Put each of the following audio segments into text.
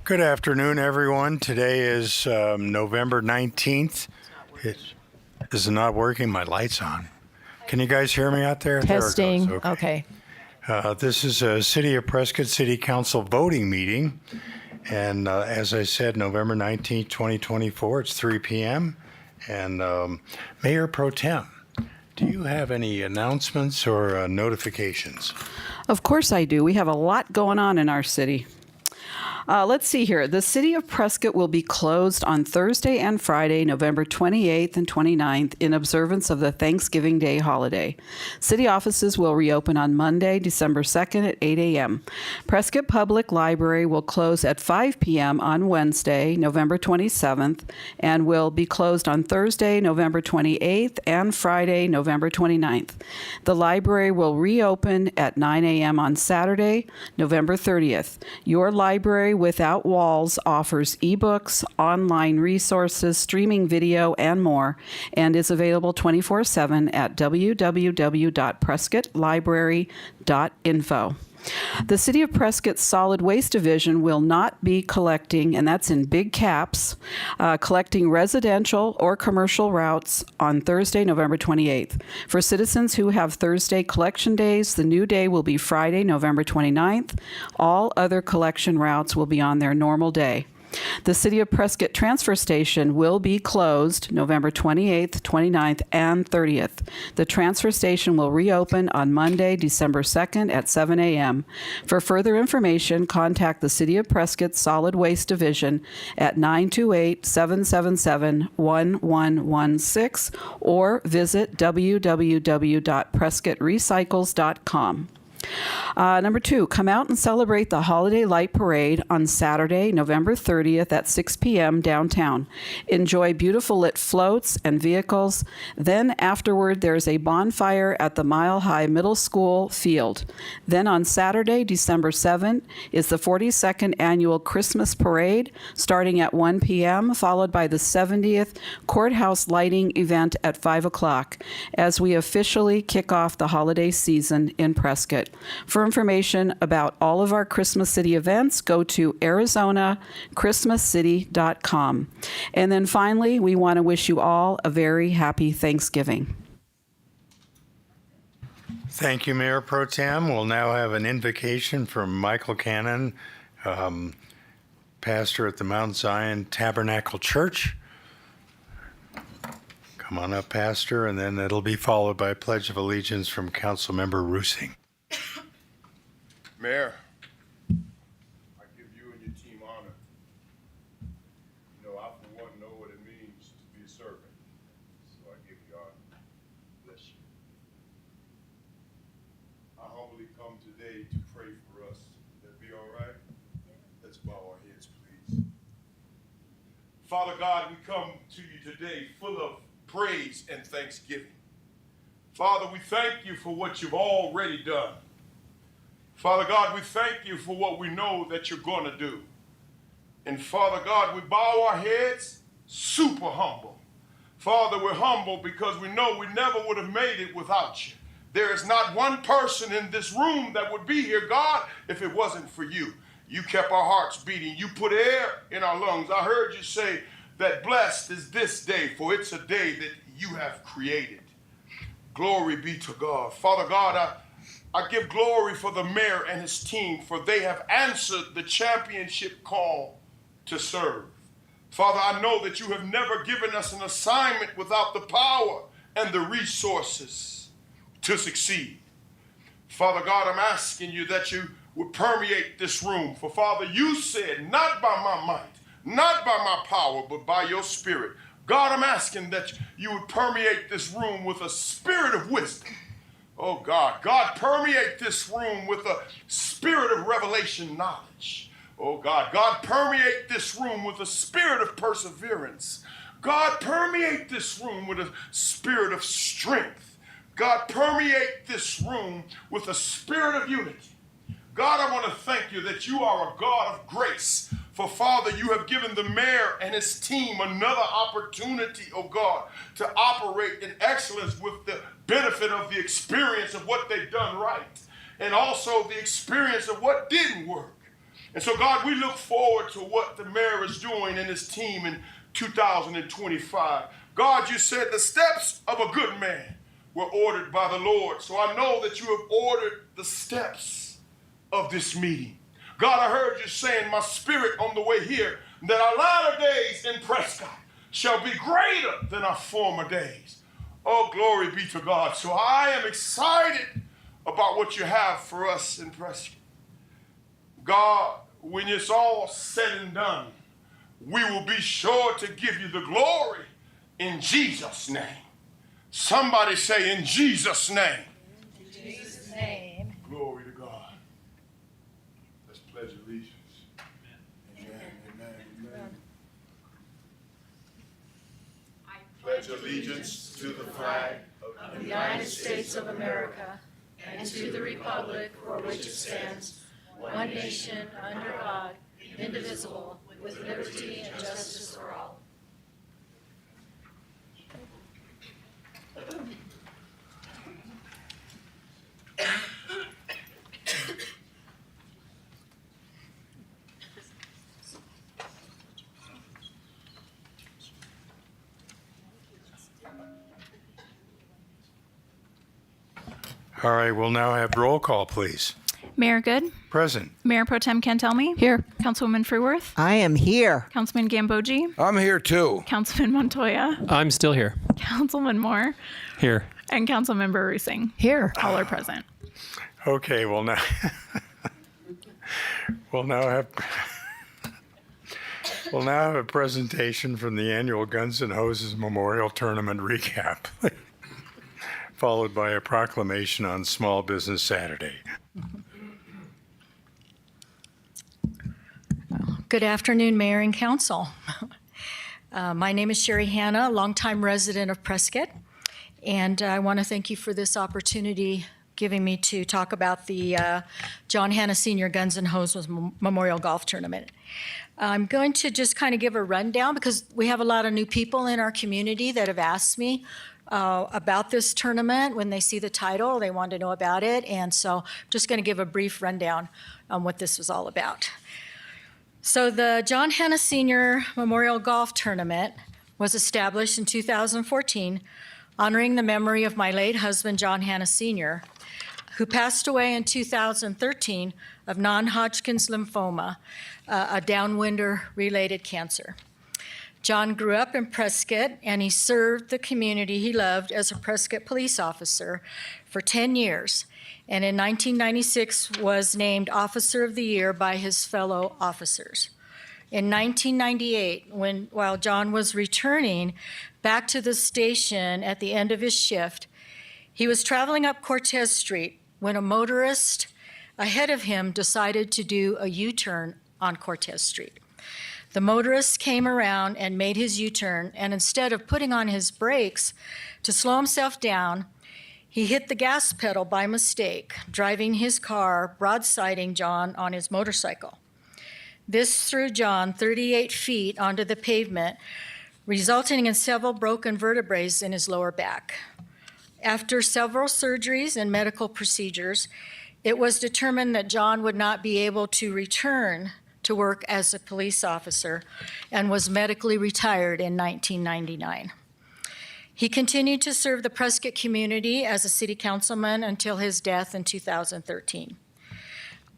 Good afternoon, everyone. Today is November 19th. Is it not working? My light's on. Can you guys hear me out there? Testing. There it goes. Okay. This is a City of Prescott City Council voting meeting. And as I said, November 19th, 2024, it's 3 p.m. And Mayor Pro Tem, do you have any announcements or notifications? Of course I do. We have a lot going on in our city. Let's see here. The City of Prescott will be closed on Thursday and Friday, November 28th and 29th, in observance of the Thanksgiving Day holiday. City offices will reopen on Monday, December 2nd at 8 a.m. Prescott Public Library will close at 5 p.m. on Wednesday, November 27th, and will be closed on Thursday, November 28th, and Friday, November 29th. The library will reopen at 9 a.m. on Saturday, November 30th. Your library Without Walls offers ebooks, online resources, streaming video, and more, and is available 24/7 at www.prescottlibrary.info. The City of Prescott's Solid Waste Division will not be collecting, and that's in big caps, collecting residential or commercial routes on Thursday, November 28th. For citizens who have Thursday collection days, the new day will be Friday, November 29th. All other collection routes will be on their normal day. The City of Prescott Transfer Station will be closed November 28th, 29th, and 30th. The transfer station will reopen on Monday, December 2nd at 7 a.m. For further information, contact the City of Prescott Solid Waste Division at 928-777-1116 or visit www.prescottrecycles.com. Number 2, come out and celebrate the Holiday Light Parade on Saturday, November 30th at 6 p.m. downtown. Enjoy beautiful lit floats and vehicles. Then afterward, there's a bonfire at the Mile High Middle School field. Then on Saturday, December 7th, is the 42nd Annual Christmas Parade, starting at 1 p.m., followed by the 70th Courthouse Lighting event at 5 o'clock, as we officially kick off the holiday season in Prescott. For information about all of our Christmas City events, go to ArizonaChristmasCity.com. And then finally, we want to wish you all a very happy Thanksgiving. Thank you, Mayor Pro Tem. We'll now have an invocation from Michael Cannon, pastor at the Mount Zion Tabernacle Church. Come on up, Pastor, and then it'll be followed by a Pledge of Allegiance from Councilmember Rusing. Mayor, I give you and your team honor. You know, I for one know what it means to be a servant, so I give you honor. Bless you. I humbly come today to pray for us. That be all right? Let's bow our heads, please. Father God, we come to you today full of praise and thanksgiving. Father, we thank you for what you've already done. Father God, we thank you for what we know that you're going to do. And Father God, we bow our heads super humble. Father, we're humble because we know we never would have made it without you. There is not one person in this room that would be here, God, if it wasn't for you. You kept our hearts beating. You put air in our lungs. I heard you say that blessed is this day, for it's a day that you have created. Glory be to God. Father God, I give glory for the mayor and his team, for they have answered the championship call to serve. Father, I know that you have never given us an assignment without the power and the resources to succeed. Father God, I'm asking you that you would permeate this room. For Father, you said, not by my might, not by my power, but by your spirit. God, I'm asking that you would permeate this room with a spirit of wisdom. Oh God, permeate this room with a spirit of revelation knowledge. Oh God, permeate this room with a spirit of perseverance. God, permeate this room with a spirit of strength. God, permeate this room with a spirit of unity. God, I want to thank you that you are a God of grace. For Father, you have given the mayor and his team another opportunity, oh God, to operate in excellence with the benefit of the experience of what they've done right and also the experience of what didn't work. And so, God, we look forward to what the mayor is doing and his team in 2025. God, you said the steps of a good man were ordered by the Lord. So I know that you have ordered the steps of this meeting. God, I heard you saying, my spirit on the way here, that our latter days in Prescott shall be greater than our former days. Oh, glory be to God. So I am excited about what you have for us in Prescott. God, when it's all said and done, we will be sure to give you the glory in Jesus' name. Somebody say, in Jesus' name. In Jesus' name. Glory to God. Let's pledge allegiance. Amen. Amen. Amen. I Pledge allegiance to the flag of the United States of America and to the republic for which it stands, one nation, under God, indivisible, with liberty and justice for all. All right, we'll now have roll call, please. Mayor Good, Present. Mayor Pro Tem Cantelmi. Here. Councilwoman Freeworth, I am here. Councilman Gambogi, I'm here too. Councilman Montoya, I'm still here. Councilman Moore, Here. and Councilmember Rusing. Here. All are present. Okay, well now, we'll now have a presentation from the annual Guns N' Hoses Memorial Tournament recap, followed by a proclamation on Small Business Saturday. Good afternoon, Mayor and Council. My name is Sherry Hanna, longtime resident of Prescott, and I want to thank you for this opportunity giving me to talk about the John Hanna Senior Guns N' Hoses Memorial Golf Tournament. I'm going to just kind of give a rundown because we have a lot of new people in our community that have asked me about this tournament. When they see the title, they want to know about it, and so I'm just going to give a brief rundown on what this was all about. So the John Hanna Senior Memorial Golf Tournament was established in 2014, honoring the memory of my late husband, John Hanna Sr., who passed away in 2013 of non-Hodgkin's lymphoma, a downwinder-related cancer. John grew up in Prescott, and he served the community he loved as a Prescott police officer for 10 years, and in 1996 was named Officer of the Year by his fellow officers. In 1998, while John was returning back to the station at the end of his shift, he was traveling up Cortez Street when a motorist ahead of him decided to do a U-turn on Cortez Street. The motorist came around and made his U-turn, and instead of putting on his brakes to slow himself down, he hit the gas pedal by mistake, driving his car, broadsiding John on his motorcycle. This threw John 38 feet onto the pavement, resulting in several broken vertebrae in his lower back. After several surgeries and medical procedures, it was determined that John would not be able to return to work as a police officer and was medically retired in 1999. He continued to serve the Prescott community as a city councilman until his death in 2013.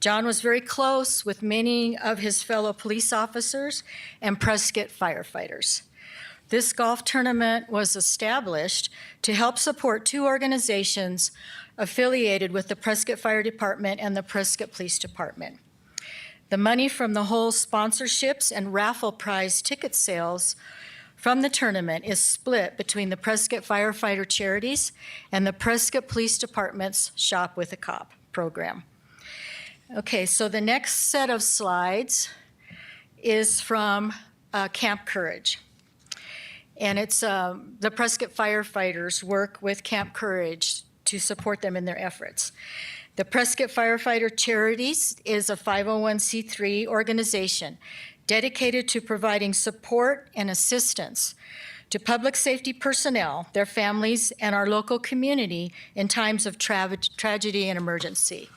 John was very close with many of his fellow police officers and Prescott firefighters. This golf tournament was established to help support two organizations affiliated with the Prescott Fire Department and the Prescott Police Department. The money from the whole sponsorships and raffle prize ticket sales from the tournament is split between the Prescott Firefighter Charities and the Prescott Police Department's Shop with a Cop program. Okay, so the next set of slides is from Camp Courage. And it's the Prescott firefighters work with Camp Courage to support them in their efforts. The Prescott Firefighter Charities is a 501c3 organization dedicated to providing support and assistance to public safety personnel, their families, and our local community in times of tragedy and emergency.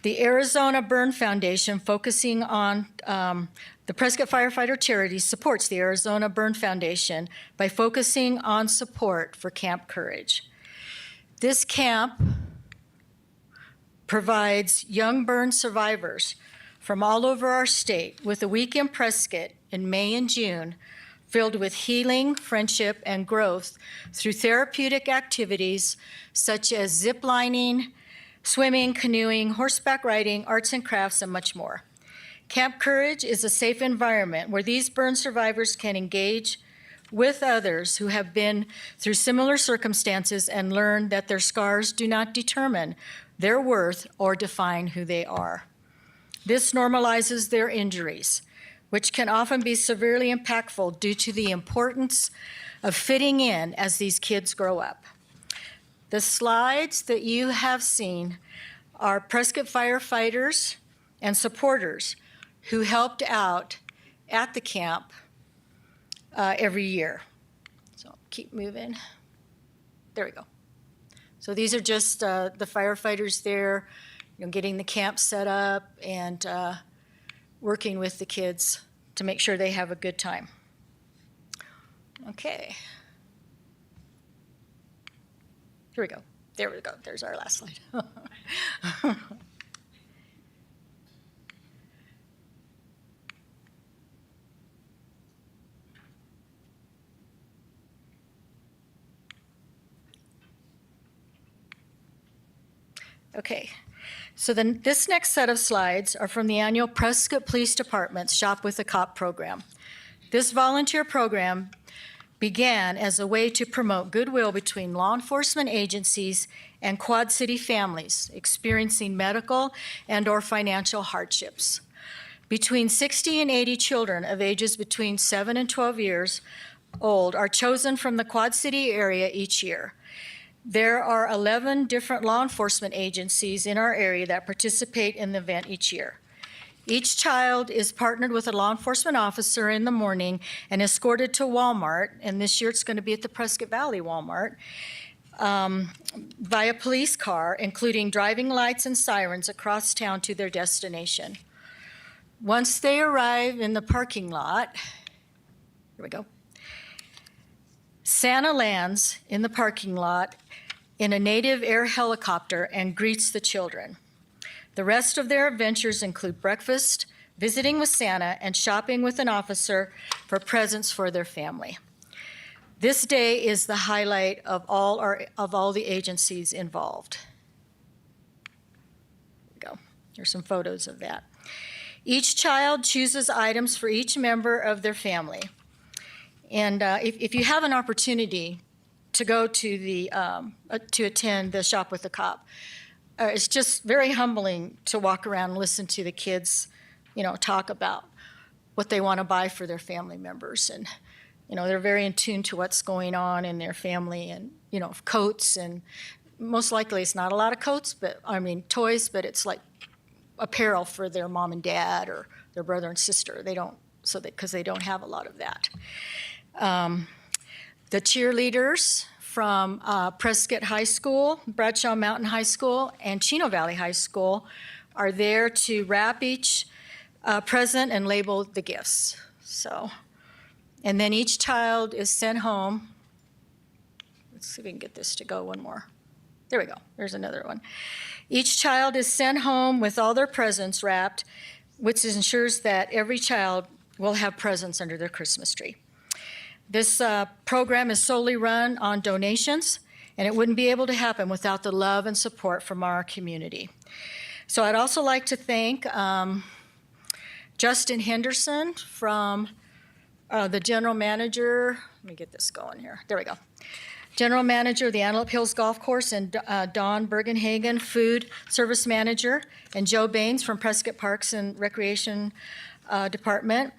The Arizona Burn Foundation, focusing on the Prescott Firefighter Charity, supports the Arizona Burn Foundation by focusing on support for Camp Courage. This camp provides young burn survivors from all over our state with a week in Prescott in May and June filled with healing, friendship, and growth through therapeutic activities such as zip lining, swimming, canoeing, horseback riding, arts and crafts, and much more. Camp Courage is a safe environment where these burn survivors can engage with others who have been through similar circumstances and learn that their scars do not determine their worth or define who they are. This normalizes their injuries, which can often be severely impactful due to the importance of fitting in as these kids grow up. The slides that you have seen are Prescott firefighters and supporters who helped out at the camp every year. So keep moving. There we go. So these are just the firefighters there, getting the camp set up and working with the kids to make sure they have a good time. Okay. Here we go. There we go. There's our last slide. Okay, so then this next set of slides are from the annual Prescott Police Department's Shop with a Cop program. This volunteer program began as a way to promote goodwill between law enforcement agencies and Quad City families experiencing medical and or financial hardships. Between 60 and 80 children of ages between 7 and 12 years old are chosen from the Quad City area each year. There are 11 different law enforcement agencies in our area that participate in the event each year. Each child is partnered with a law enforcement officer in the morning and escorted to Walmart, and this year it's going to be at the Prescott Valley Walmart, via police car, including driving lights and sirens across town to their destination. Once they arrive in the parking lot, here we go, Santa lands in the parking lot in a native air helicopter and greets the children. The rest of their adventures include breakfast, visiting with Santa, and shopping with an officer for presents for their family. This day is the highlight of all the agencies involved. There we go. Here's some photos of that. Each child chooses items for each member of their family. And if you have an opportunity to go to the to attend the Shop with the Cop, it's just very humbling to walk around and listen to the kids, talk about what they want to buy for their family members, and they're very in tune to what's going on in their family, and coats, and most likely it's not a lot of coats, but toys, but it's like apparel for their mom and dad or their brother and sister. They don't, because they don't have a lot of that. The cheerleaders from Prescott High School, Bradshaw Mountain High School, and Chino Valley High School are there to wrap each present and label the gifts. And then each child is sent home. Let's see if we can get this to go one more. There we go. There's another one. Each child is sent home with all their presents wrapped, which ensures that every child will have presents under their Christmas tree. This program is solely run on donations, and it wouldn't be able to happen without the love and support from our community. So I'd also like to thank Justin Henderson from the general manager. Let me get this going here. There we go. General manager of the Antelope Hills Golf Course, and Dawn Bergenhagen, food service manager, and Joe Baines from Prescott Parks and Recreation Department.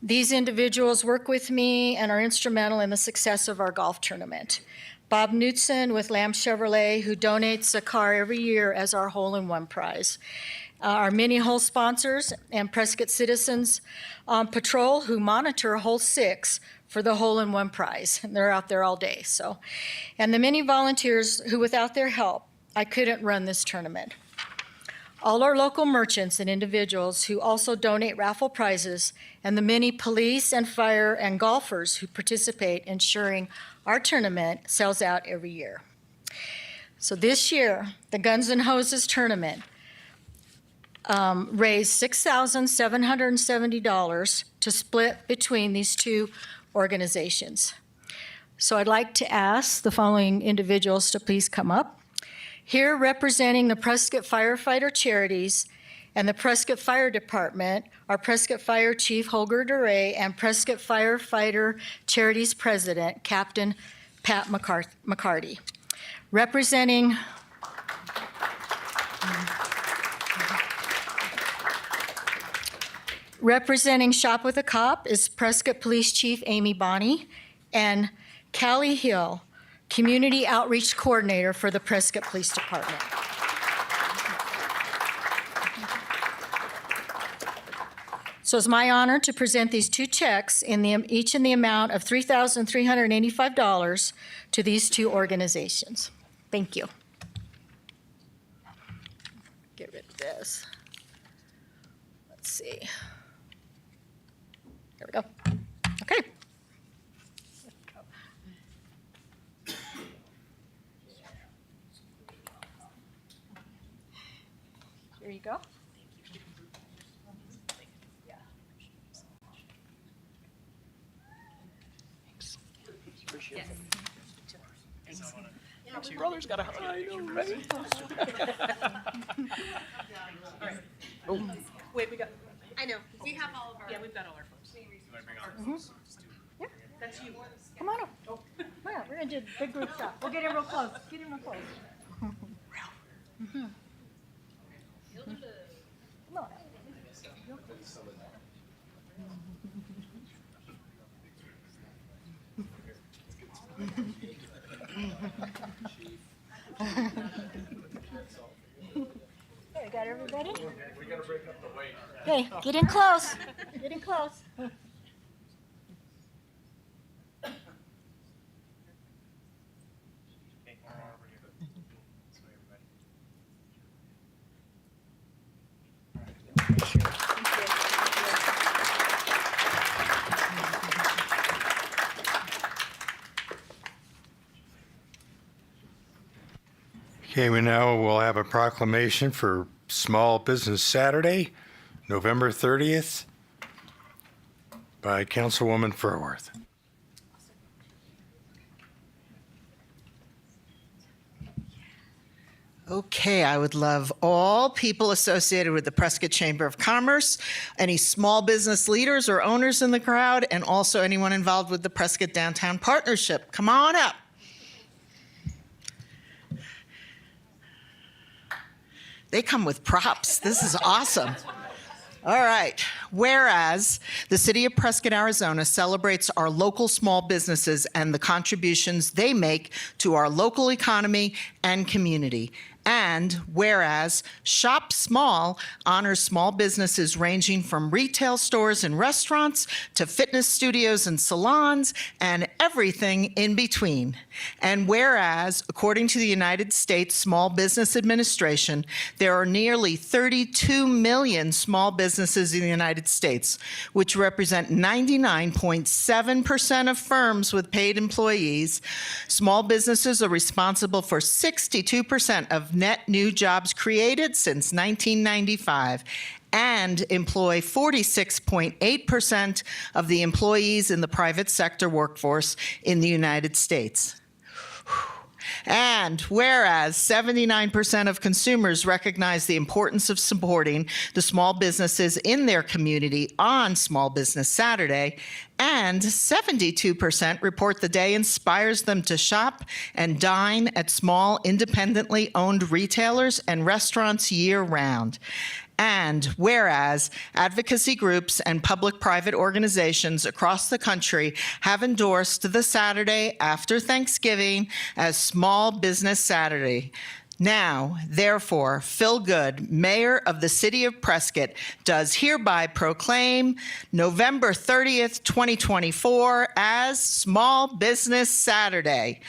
These individuals work with me and are instrumental in the success of our golf tournament. Bob Knudsen with Lamb Chevrolet, who donates a car every year as our hole-in-one prize. Our mini hole sponsors and Prescott citizens on patrol who monitor hole 6 for the hole-in-one prize. And they're out there all day. And the many volunteers who, without their help, I couldn't run this tournament. all our local merchants and individuals who also donate raffle prizes, and the many police and fire and golfers who participate, ensuring our tournament sells out every year. So this year, the Guns N' Hoses tournament raised $6,770 to split between these two organizations. So I'd like to ask the following individuals to please come up. Here representing the Prescott Firefighter Charities and the Prescott Fire Department are Prescott Fire Chief Holger DeRay and Prescott Firefighter Charities President, Captain Pat McCarty. Representing Shop with a Cop is Prescott Police Chief Amy Bonney and Callie Hill, Community Outreach Coordinator for the Prescott Police Department. So it's my honor to present these two checks, each in the amount of $3,385 to these two organizations. Thank you. Get rid of this. Let's see. There we go. Okay. Here you go. Your brother's got a hug. I know, right? Wait, we got. I know. We have all of our. Yeah, we've got all our folks. Yeah. That's you. Come on up. Come on up. We're going to do a big group shot. We'll get in real close. Get in real close. Come on. Okay, got everybody? We gotta break up the weight. Okay, get in close. Get in close. Okay, we now will have a proclamation for Small Business Saturday, November 30th, by Councilwoman Furworth. Okay, I would love all people associated with the Prescott Chamber of Commerce, any small business leaders or owners in the crowd, and also anyone involved with the Prescott Downtown Partnership. Come on up. They come with props. This is awesome. All right. Whereas the city of Prescott, Arizona celebrates our local small businesses and the contributions they make to our local economy and community. And whereas Shop Small honors small businesses ranging from retail stores and restaurants to fitness studios and salons and everything in between. And whereas, according to the United States Small Business Administration, there are nearly 32 million small businesses in the United States, which represent 99.7% of firms with paid employees. Small businesses are responsible for 62% of net new jobs created since 1995 and employ 46.8% of the employees in the private sector workforce in the United States. And whereas 79% of consumers recognize the importance of supporting the small businesses in their community on Small Business Saturday, and 72% report the day inspires them to shop and dine at small, independently owned retailers and restaurants year-round. And whereas advocacy groups and public-private organizations across the country have endorsed the Saturday after Thanksgiving as Small Business Saturday. Now, therefore, Phil Good, Mayor of the City of Prescott, does hereby proclaim November 30th, 2024 as Small Business Saturday.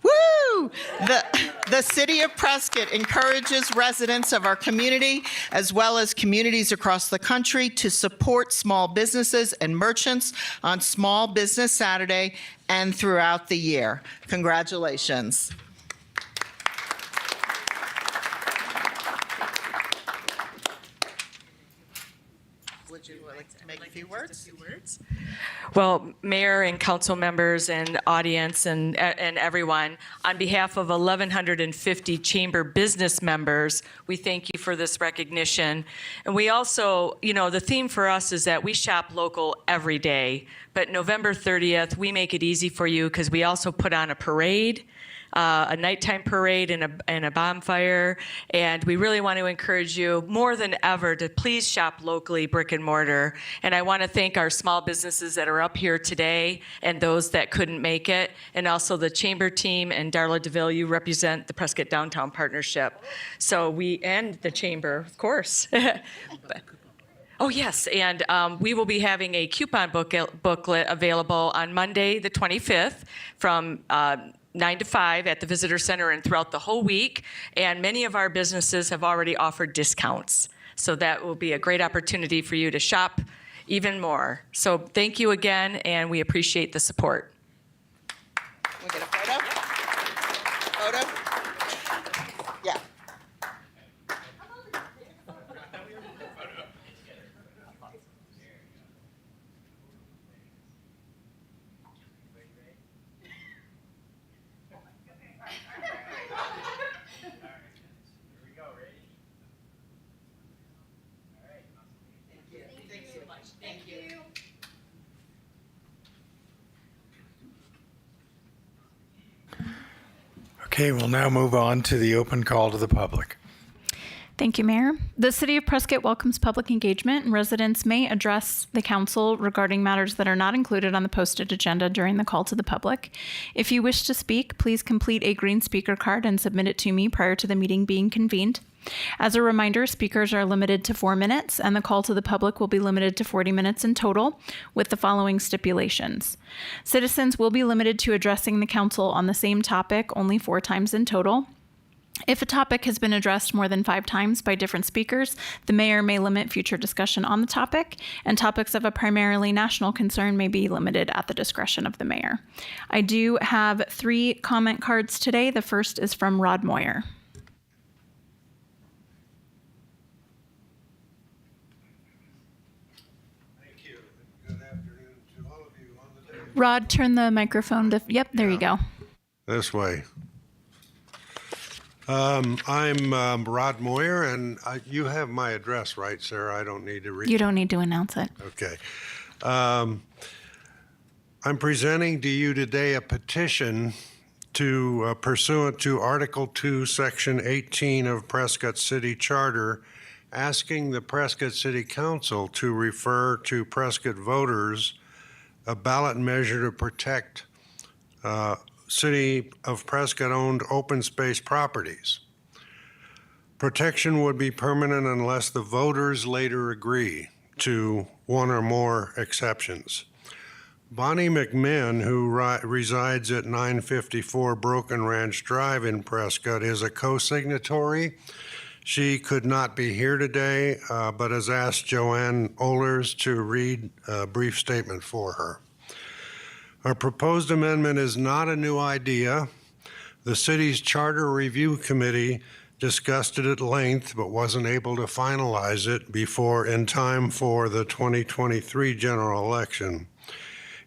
Woo! The City of Prescott encourages residents of our community, as well as communities across the country, to support small businesses and merchants on Small Business Saturday and throughout the year. Congratulations. Would you like to make a few words? Well, Mayor and council members and audience and everyone, on behalf of 1,150 chamber business members, we thank you for this recognition. And we also, the theme for us is that we shop local every day. But November 30th, we make it easy for you because we also put on a parade, a nighttime parade and a bonfire. And we really want to encourage you more than ever to please shop locally, brick and mortar. And I want to thank our small businesses that are up here today and those that couldn't make it. And also the chamber team and Darla DeVille, you represent the Prescott Downtown Partnership. So and the chamber, of course. Oh, yes, and we will be having a coupon booklet available on Monday, the 25th, from 9 to 5 at the Visitor Center and throughout the whole week. And many of our businesses have already offered discounts. So that will be a great opportunity for you to shop even more. So thank you again, and we appreciate the support. We get a photo? Photo? Yeah. Okay, we'll now move on to the open call to the public. Thank you, Mayor. The City of Prescott welcomes public engagement, and residents may address the council regarding matters that are not included on the posted agenda during the call to the public. If you wish to speak, please complete a green speaker card and submit it to me prior to the meeting being convened. As a reminder, speakers are limited to 4 minutes, and the call to the public will be limited to 40 minutes in total, with the following stipulations. Citizens will be limited to addressing the council on the same topic only 4 times in total. If a topic has been addressed more than 5 times by different speakers, the mayor may limit future discussion on the topic, and topics of a primarily national concern may be limited at the discretion of the mayor. I do have 3 comment cards today. The first is from Rod Moyer. Thank you. Good afternoon to all of you on the day. Rod, turn the microphone to, yep, there you go. This way. I'm Rod Moyer, and you have my address, right, Sarah? I don't need to read. You don't need to announce it. Okay. I'm presenting to you today a petition to pursuant to Article 2, Section 18 of Prescott City Charter, asking the Prescott City Council to refer to Prescott voters a ballot measure to protect City of Prescott-owned open space properties. Protection would be permanent unless the voters later agree to one or more exceptions. Bonnie McMinn, who resides at 954 Broken Ranch Drive in Prescott, is a co-signatory. She could not be here today, but has asked Joanne Ohlers to read a brief statement for her. Our proposed amendment is not a new idea. The city's Charter Review Committee discussed it at length, but wasn't able to finalize it in time for the 2023 general election,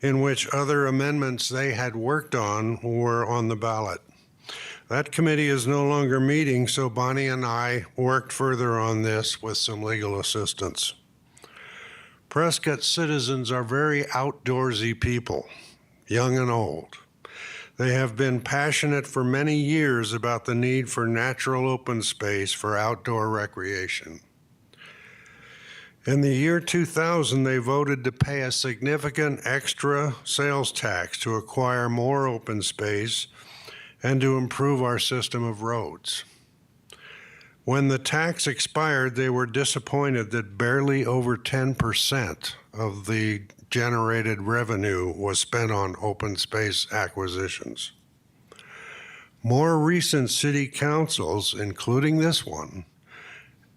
in which other amendments they had worked on were on the ballot. That committee is no longer meeting, so Bonnie and I worked further on this with some legal assistance. Prescott citizens are very outdoorsy people, young and old. They have been passionate for many years about the need for natural open space for outdoor recreation. In the year 2000, they voted to pay a significant extra sales tax to acquire more open space and to improve our system of roads. When the tax expired, they were disappointed that barely over 10% of the generated revenue was spent on open space acquisitions. More recent city councils, including this one,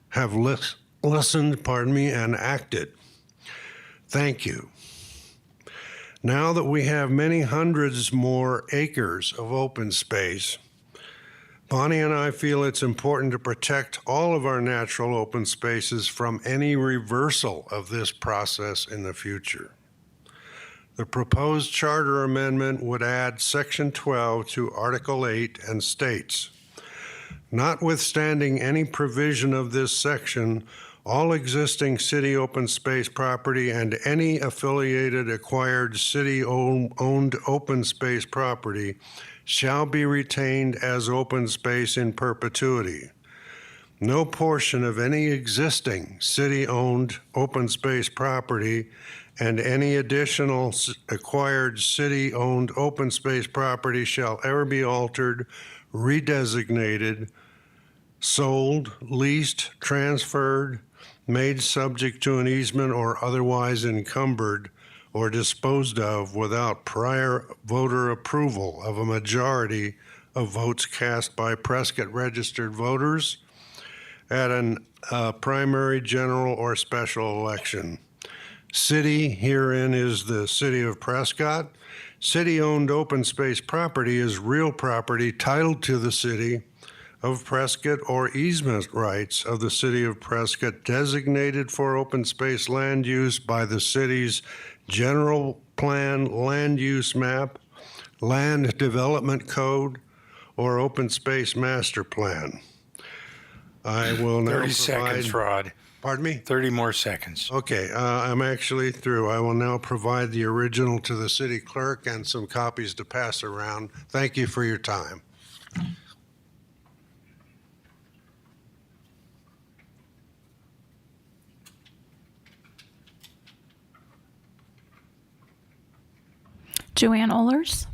have listened, and acted. Thank you. Now that we have many hundreds more acres of open space, Bonnie and I feel it's important to protect all of our natural open spaces from any reversal of this process in the future. The proposed charter amendment would add Section 12 to Article 8 and states, notwithstanding any provision of this section, all existing city open space property and any affiliated acquired city-owned open space property shall be retained as open space in perpetuity. No portion of any existing city-owned open space property and any additional acquired city-owned open space property shall ever be altered, redesignated, sold, leased, transferred, made subject to an easement, or otherwise encumbered or disposed of without prior voter approval of a majority of votes cast by Prescott registered voters at a primary, general, or special election. City herein is the city of Prescott. City-owned open space property is real property titled to the city of Prescott or easement rights of the city of Prescott designated for open space land use by the city's general plan land use map, land development code, or open space master plan. I will now 30 seconds, Rod. Pardon me? 30 more seconds. Okay, I'm actually through. I will now provide the original to the city clerk and some copies to pass around. Thank you for your time. Joanne Ohlers.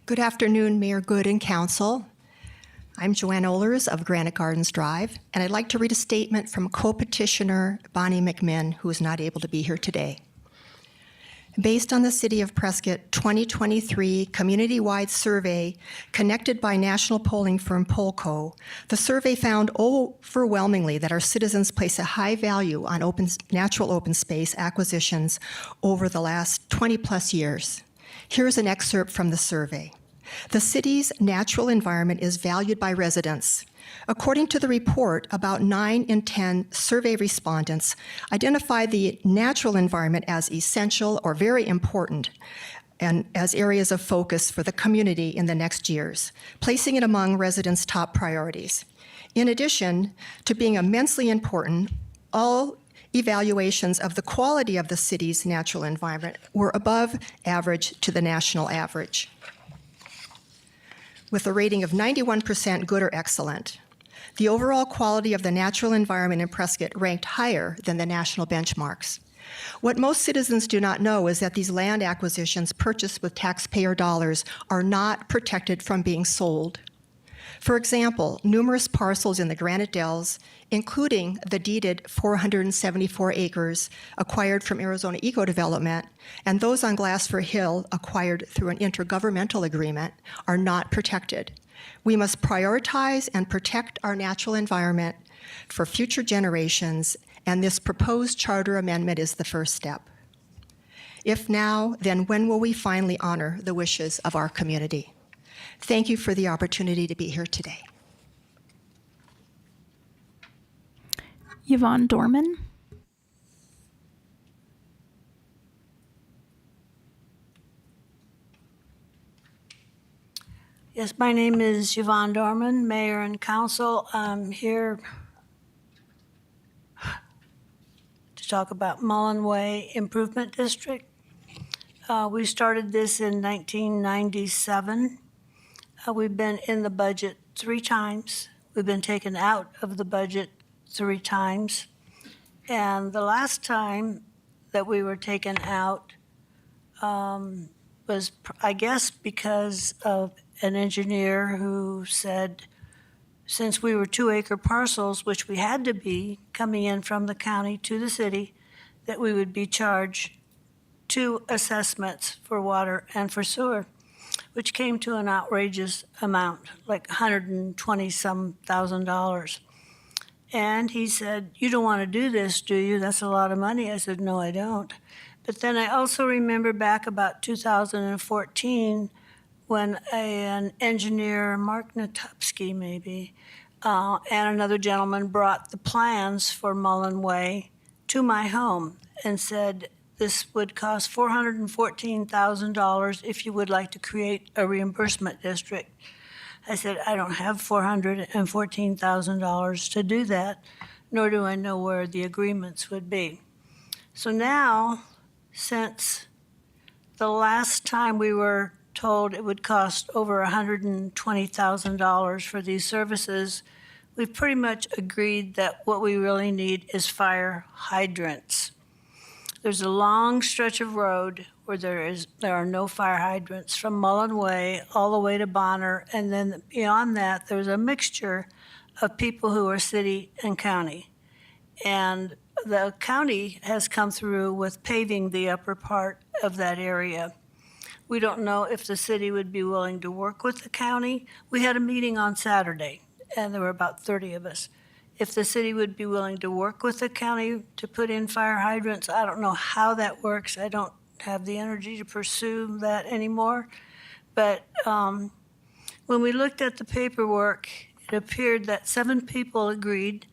Good afternoon, Mayor Good and Council. I'm Joanne Ohlers of Granite Gardens Drive, and I'd like to read a statement from co-petitioner Bonnie McMinn, who is not able to be here today. Based on the City of Prescott 2023 community-wide survey conducted by national polling firm Polco, the survey found overwhelmingly that our citizens place a high value on natural open space acquisitions over the last 20-plus years. Here's an excerpt from the survey. The city's natural environment is valued by residents. According to the report, about 9 in 10 survey respondents identified the natural environment as essential or very important and as areas of focus for the community in the next years, placing it among residents' top priorities. In addition to being immensely important, all evaluations of the quality of the city's natural environment were above average to the national average, with a rating of 91% good or excellent. The overall quality of the natural environment in Prescott ranked higher than the national benchmarks. What most citizens do not know is that these land acquisitions purchased with taxpayer dollars are not protected from being sold. For example, numerous parcels in the Granite Dells, including the deeded 474 acres acquired from Arizona Eco Development, and those on Glassford Hill acquired through an intergovernmental agreement, are not protected. We must prioritize and protect our natural environment for future generations, and this proposed charter amendment is the first step. If now, then when will we finally honor the wishes of our community? Thank you for the opportunity to be here today. Yvonne Dorman. Yes, my name is Yvonne Dorman, Mayor and Council. I'm here to talk about Mullen Way Improvement District. We started this in 1997. We've been in the budget 3 times. We've been taken out of the budget 3 times. And the last time that we were taken out was, I guess, because of an engineer who said, since we were 2-acre parcels, which we had to be coming in from the county to the city, that we would be charged 2 assessments for water and for sewer, which came to an outrageous amount, like $120-some thousand. And he said, "You don't want to do this, do you? That's a lot of money." I said, "No, I don't." But then I also remember back about 2014 when an engineer, Mark Natupsky maybe, and another gentleman brought the plans for Mullen Way to my home and said, "This would cost $414,000 if you would like to create a reimbursement district." I said, "I don't have $414,000 to do that, nor do I know where the agreements would be." So now, since the last time we were told it would cost over $120,000 for these services, we've pretty much agreed that what we really need is fire hydrants. There's a long stretch of road where there are no fire hydrants from Mullen Way all the way to Bonner, and then beyond that, there's a mixture of people who are city and county. And the county has come through with paving the upper part of that area. We don't know if the city would be willing to work with the county. We had a meeting on Saturday, and there were about 30 of us. If the city would be willing to work with the county to put in fire hydrants, I don't know how that works. I don't have the energy to pursue that anymore. But when we looked at the paperwork, it appeared that 7 people agreed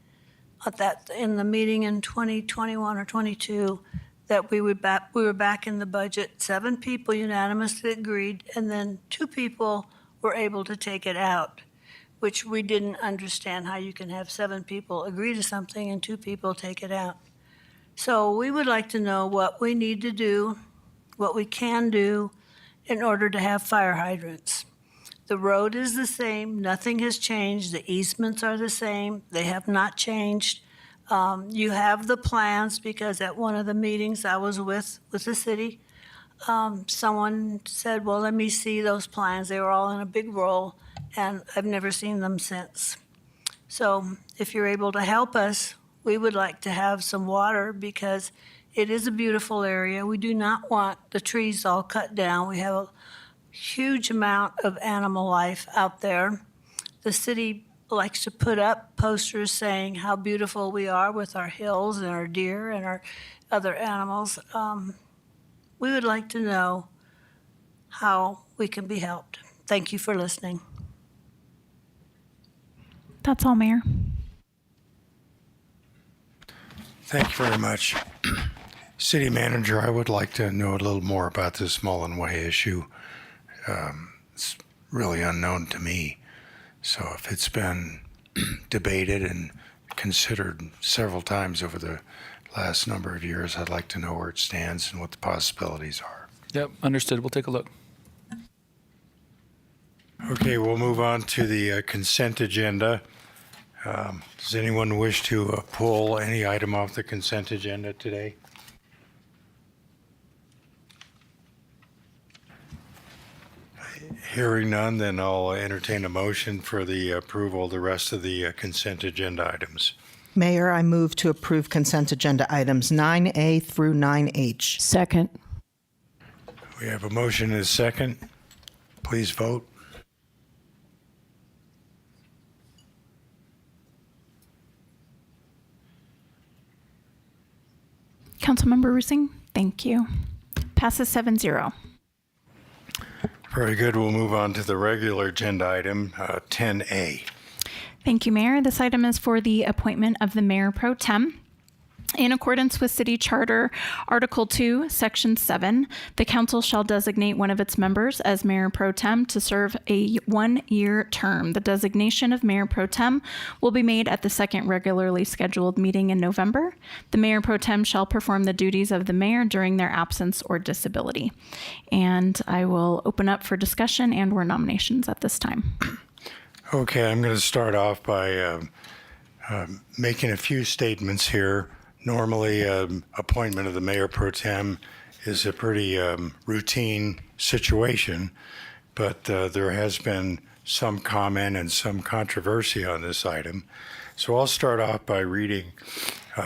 at that in the meeting in 2021 or 22 that we were back in the budget. 7 people unanimously agreed, and then 2 people were able to take it out, which we didn't understand how you can have 7 people agree to something and 2 people take it out. So we would like to know what we need to do, what we can do in order to have fire hydrants. The road is the same, nothing has changed, the easements are the same, they have not changed. You have the plans, because at one of the meetings I was with the city, someone said, "Well, let me see those plans." They were all in a big roll, and I've never seen them since. So if you're able to help us, we would like to have some water, because it is a beautiful area. We do not want the trees all cut down. We have a huge amount of animal life out there. The city likes to put up posters saying how beautiful we are with our hills and our deer and our other animals. We would like to know how we can be helped. Thank you for listening. That's all, Mayor. Thank you very much. City Manager, I would like to know a little more about this Mullen Way issue. It's really unknown to me. So if it's been debated and considered several times over the last number of years, I'd like to know where it stands and what the possibilities are. Yep, understood. We'll take a look. Okay, we'll move on to the consent agenda. Does anyone wish to pull any item off the consent agenda today? Hearing none, then I'll entertain a motion for the approval of the rest of the consent agenda items. Mayor, I move to approve consent agenda items 9A through 9H. Second. We have a motion and a second. Please vote. Councilmember Rusing, thank you. Passes 7-0. Very good. We'll move on to the regular agenda item, 10A. Thank you, Mayor. This item is for the appointment of the Mayor Pro Tem. In accordance with City Charter, Article 2, Section 7, the council shall designate one of its members as Mayor Pro Tem to serve a 1-year term. The designation of Mayor Pro Tem will be made at the second regularly scheduled meeting in November. The Mayor Pro Tem shall perform the duties of the mayor during their absence or disability. And I will open up for discussion and/or nominations at this time. Okay, I'm going to start off by making a few statements here. Normally, appointment of the Mayor Pro Tem is a pretty routine situation, but there has been some comment and some controversy on this item. So I'll start off by reading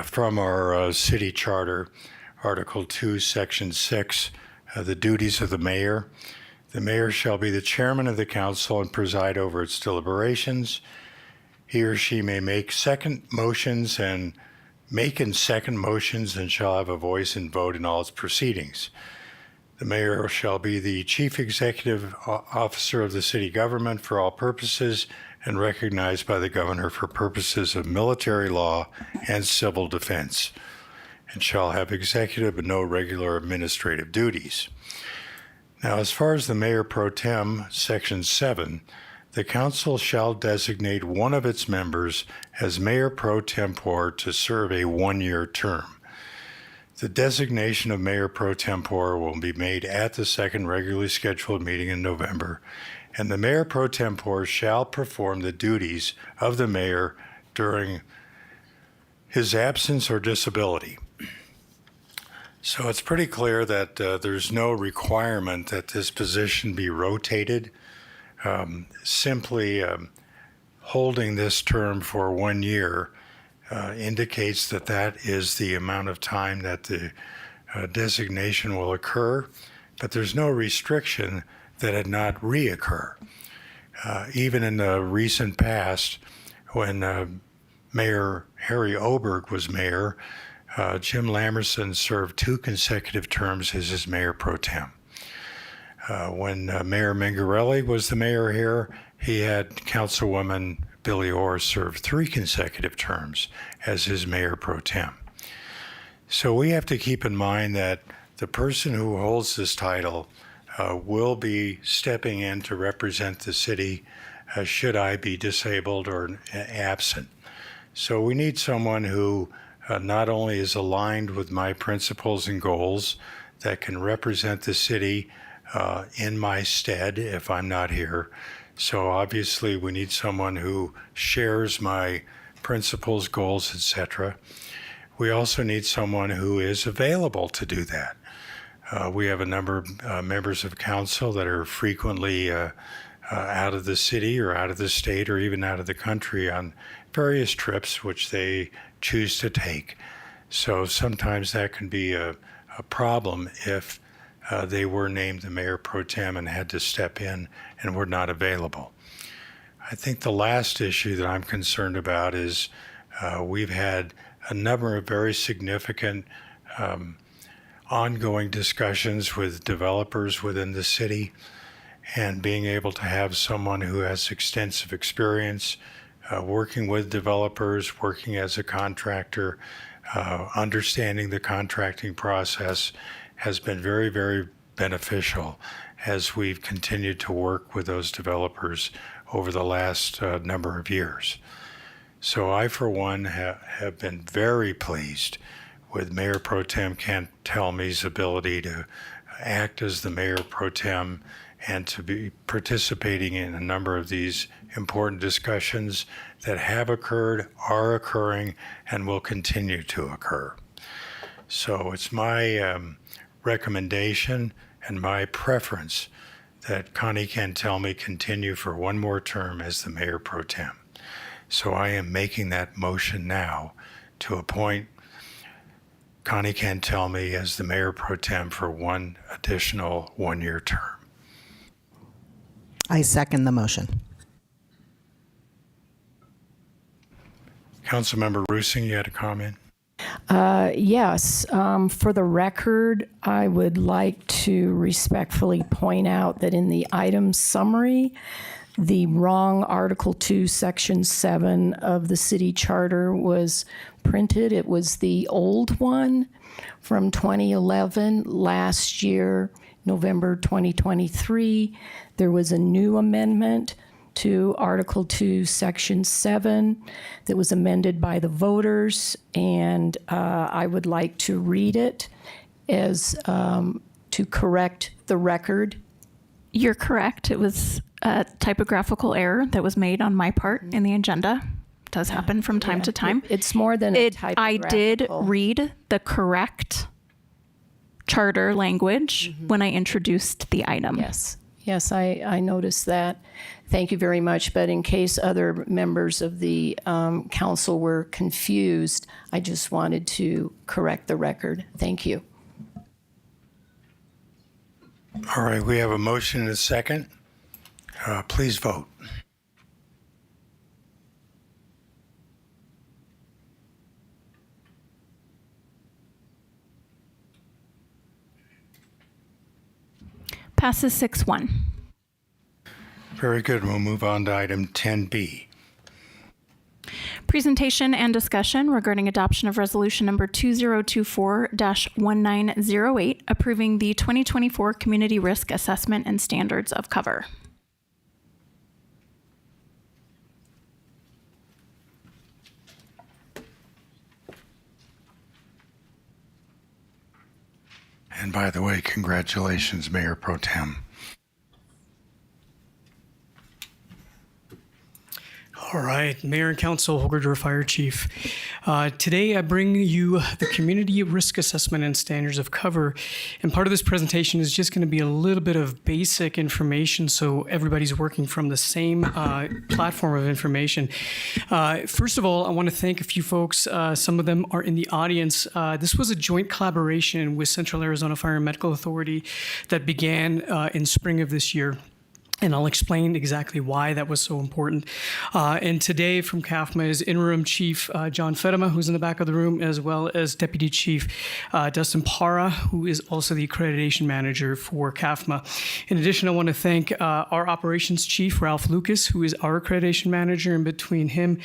from our city charter, Article 2, Section 6, the duties of the mayor. The mayor shall be the chairman of the council and preside over its deliberations. He or she may make second motions and shall have a voice and vote in all its proceedings. The mayor shall be the chief executive officer of the city government for all purposes and recognized by the governor for purposes of military law and civil defense, and shall have executive but no regular administrative duties. Now, as far as the Mayor Pro Tem, Section 7, the council shall designate one of its members as Mayor Pro Tempore to serve a one-year term. The designation of Mayor Pro Tempore will be made at the second regularly scheduled meeting in November, and the Mayor Pro Tempore shall perform the duties of the mayor during his absence or disability. So it's pretty clear that there's no requirement that this position be rotated. Simply holding this term for 1 year indicates that that is the amount of time that the designation will occur, but there's no restriction that it not reoccur. Even in the recent past, when Mayor Harry Oberg was mayor, Jim Lamerson served 2 consecutive terms as his Mayor Pro Tem. When Mayor Mingarelli was the mayor here, he had Councilwoman Billy Orr serve 3 consecutive terms as his Mayor Pro Tem. So we have to keep in mind that the person who holds this title will be stepping in to represent the city should I be disabled or absent. So we need someone who not only is aligned with my principles and goals, that can represent the city in my stead if I'm not here. So obviously we need someone who shares my principles, goals, etc. We also need someone who is available to do that. We have a number of members of council that are frequently out of the city or out of the state or even out of the country on various trips which they choose to take. So sometimes that can be a problem if they were named the Mayor Pro Tem and had to step in and were not available. I think the last issue that I'm concerned about is we've had a number of very significant ongoing discussions with developers within the city, and being able to have someone who has extensive experience working with developers, working as a contractor, understanding the contracting process has been very, very beneficial as we've continued to work with those developers over the last number of years. So I, for one, have been very pleased with Mayor Pro Tem Kent Telmey's ability to act as the Mayor Pro Tem and to be participating in a number of these important discussions that have occurred, are occurring, and will continue to occur. So it's my recommendation and my preference that Connie Cantelme continue for one more term as the Mayor Pro Tem. So I am making that motion now to appoint Connie Cantelme as the Mayor Pro Tem for one additional one-year term. I second the motion. Councilmember Roosing, you had a comment? Yes. For the record, I would like to respectfully point out that in the item summary, the wrong Article 2, Section 7 of the city charter was printed. It was the old one from 2011. Last year, November 2023, there was a new amendment to Article 2, Section 7 that was amended by the voters, and I would like to read it as to correct the record. You're correct. It was a typographical error that was made on my part in the agenda. It does happen from time to time. It's more than a typographical. I did read the correct charter language when I introduced the item. Yes. Yes, I noticed that. Thank you very much. But in case other members of the council were confused, I just wanted to correct the record. Thank you. All right, we have a motion and a second. Please vote. Passes 6-1. Very good. We'll move on to item 10B. Presentation and discussion regarding adoption of resolution number 2024-1908, approving the 2024 Community Risk Assessment and Standards of Cover. And by the way, congratulations, Mayor Pro Tem. All right, Mayor and Council, Holger Durr, Fire Chief. Today I bring you the Community Risk Assessment and Standards of Cover. And part of this presentation is just going to be a little bit of basic information so everybody's working from the same platform of information. First of all, I want to thank a few folks. Some of them are in the audience. This was a joint collaboration with Central Arizona Fire and Medical Authority that began in spring of this year. And I'll explain exactly why that was so important. And today from CAFMA is Interim Chief John Fedema, who's in the back of the room, as well as Deputy Chief Dustin Parra, who is also the Accreditation Manager for CAFMA. In addition, I want to thank our Operations Chief, Ralph Lucas, who is our Accreditation Manager. And between him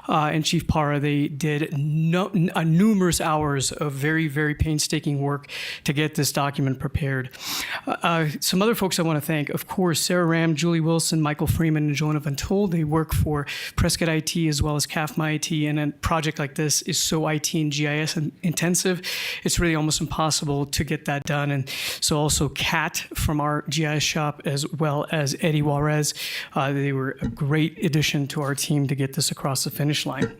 and Chief Parra, they did numerous hours of very, very painstaking work to get this document prepared. Some other folks I want to thank, of course, Sarah Ram, Julie Wilson, Michael Freeman, and Jonah Van Tol. They work for Prescott IT as well as CAFMA IT, and a project like this is so IT and GIS intensive, it's really almost impossible to get that done. And so also Kat from our GIS shop, as well as Eddie Juarez, they were a great addition to our team to get this across the finish line.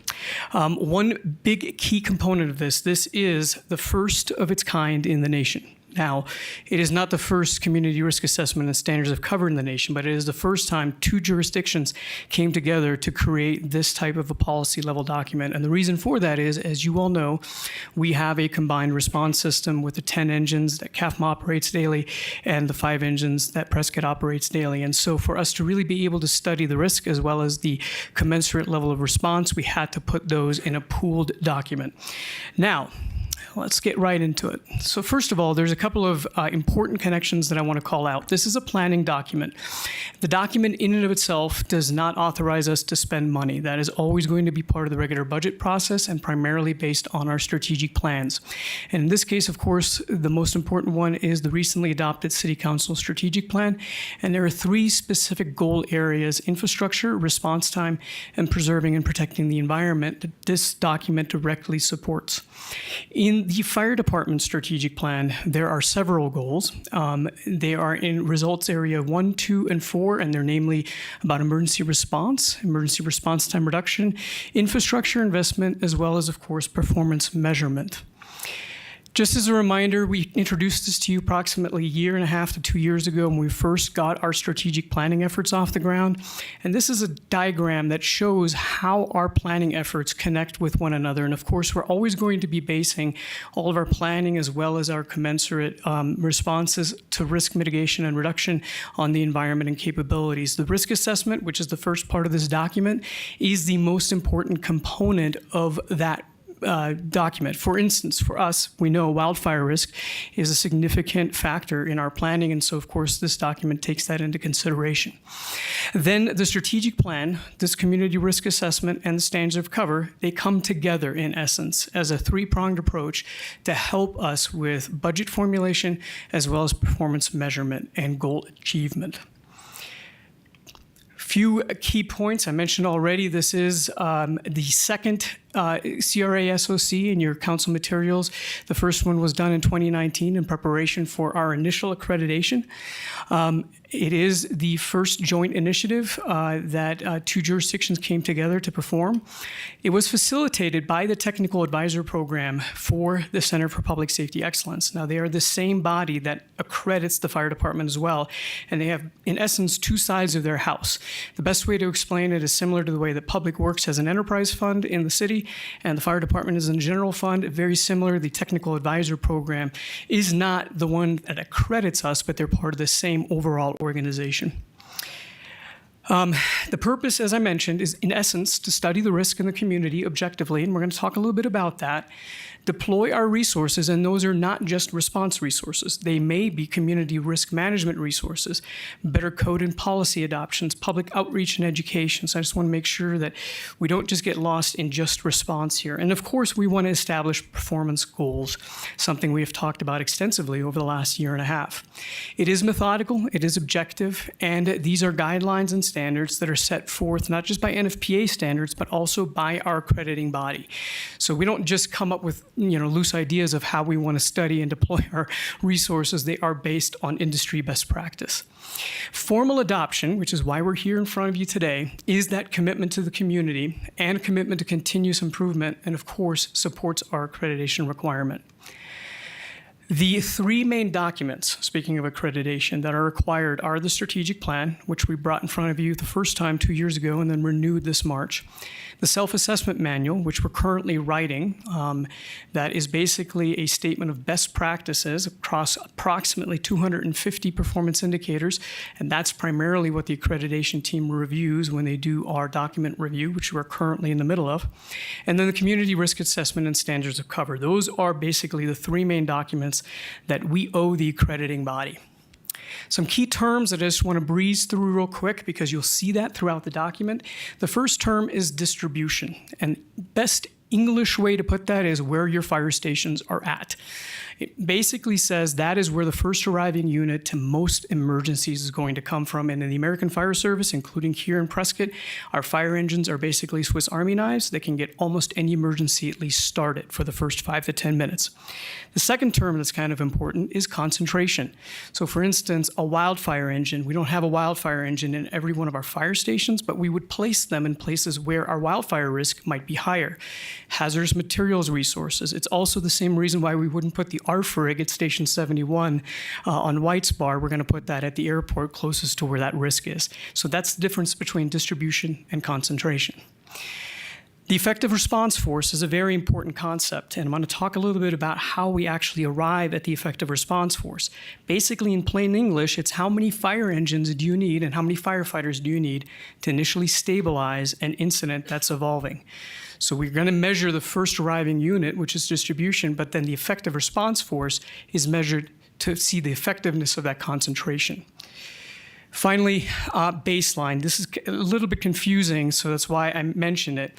One big key component of this is the first of its kind in the nation. Now, it is not the first community risk assessment and standards of cover in the nation, but it is the first time two jurisdictions came together to create this type of a policy level document. And the reason for that is, as you all know, we have a combined response system with the 10 engines that CAFMA operates daily and the 5 engines that Prescott operates daily. And so for us to really be able to study the risk as well as the commensurate level of response, we had to put those in a pooled document. Now, let's get right into it. So first of all, there's a couple of important connections that I want to call out. This is a planning document. The document in and of itself does not authorize us to spend money. That is always going to be part of the regular budget process and primarily based on our strategic plans. And in this case, of course, the most important one is the recently adopted City Council strategic plan. And there are 3 specific goal areas: infrastructure, response time, and preserving and protecting the environment that this document directly supports. In the fire department strategic plan, there are several goals. They are in results area 1, 2, and 4, and they're namely about emergency response time reduction, infrastructure investment, as well as, of course, performance measurement. Just as a reminder, we introduced this to you approximately a year and a half to 2 years ago when we first got our strategic planning efforts off the ground. And this is a diagram that shows how our planning efforts connect with one another. And of course, we're always going to be basing all of our planning as well as our commensurate responses to risk mitigation and reduction on the environment and capabilities. The risk assessment, which is the first part of this document, is the most important component of that document. For instance, for us, we know wildfire risk is a significant factor in our planning, and so of course this document takes that into consideration. Then the strategic plan, this community risk assessment, and the standards of cover, they come together in essence as a 3-pronged approach to help us with budget formulation as well as performance measurement and goal achievement. Few key points I mentioned already. This is the second CRA SOC in your council materials. The first one was done in 2019 in preparation for our initial accreditation. It is the first joint initiative that two jurisdictions came together to perform. It was facilitated by the Technical Advisor Program for the Center for Public Safety Excellence. Now, they are the same body that accredits the fire department as well, and they have, in essence, two sides of their house. The best way to explain it is similar to the way that Public Works has an enterprise fund in the city, and the fire department is a general fund. Very similar. The Technical Advisor Program is not the one that accredits us, but they're part of the same overall organization. The purpose, as I mentioned, is in essence to study the risk in the community objectively, and we're going to talk a little bit about that. Deploy our resources, and those are not just response resources. They may be community risk management resources, better code and policy adoptions, public outreach and education. So I just want to make sure that we don't just get lost in just response here. And of course, we want to establish performance goals, something we have talked about extensively over the last year and a half. It is methodical, it is objective, and these are guidelines and standards that are set forth not just by NFPA standards, but also by our accrediting body. So we don't just come up with loose ideas of how we want to study and deploy our resources. They are based on industry best practice. Formal adoption, which is why we're here in front of you today, is that commitment to the community and commitment to continuous improvement, and of course, supports our accreditation requirement. The three main documents, speaking of accreditation, that are required are the strategic plan, which we brought in front of you the first time 2 years ago and then renewed this March. The self-assessment manual, which we're currently writing, that is basically a statement of best practices across approximately 250 performance indicators, and that's primarily what the accreditation team reviews when they do our document review, which we're currently in the middle of. And then the community risk assessment and standards of cover. Those are basically the three main documents that we owe the accrediting body. Some key terms that I just want to breeze through real quick because you'll see that throughout the document. The first term is distribution, and best English way to put that is where your fire stations are at. It basically says that is where the first arriving unit to most emergencies is going to come from. And in the American Fire Service, including here in Prescott, our fire engines are basically Swiss Army knives that can get almost any emergency at least started for the first 5 to 10 minutes. The second term that's kind of important is concentration. So for instance, a wildfire engine, we don't have a wildfire engine in every one of our fire stations, but we would place them in places where our wildfire risk might be higher. Hazardous materials resources. It's also the same reason why we wouldn't put the ARFRIG at Station 71 on White's Bar. We're going to put that at the airport closest to where that risk is. So that's the difference between distribution and concentration. The effective response force is a very important concept, and I'm going to talk a little bit about how we actually arrive at the effective response force. Basically, in plain English, it's how many fire engines do you need and how many firefighters do you need to initially stabilize an incident that's evolving. So we're going to measure the first arriving unit, which is distribution, but then the effective response force is measured to see the effectiveness of that concentration. Finally, baseline. This is a little bit confusing, so that's why I mentioned it.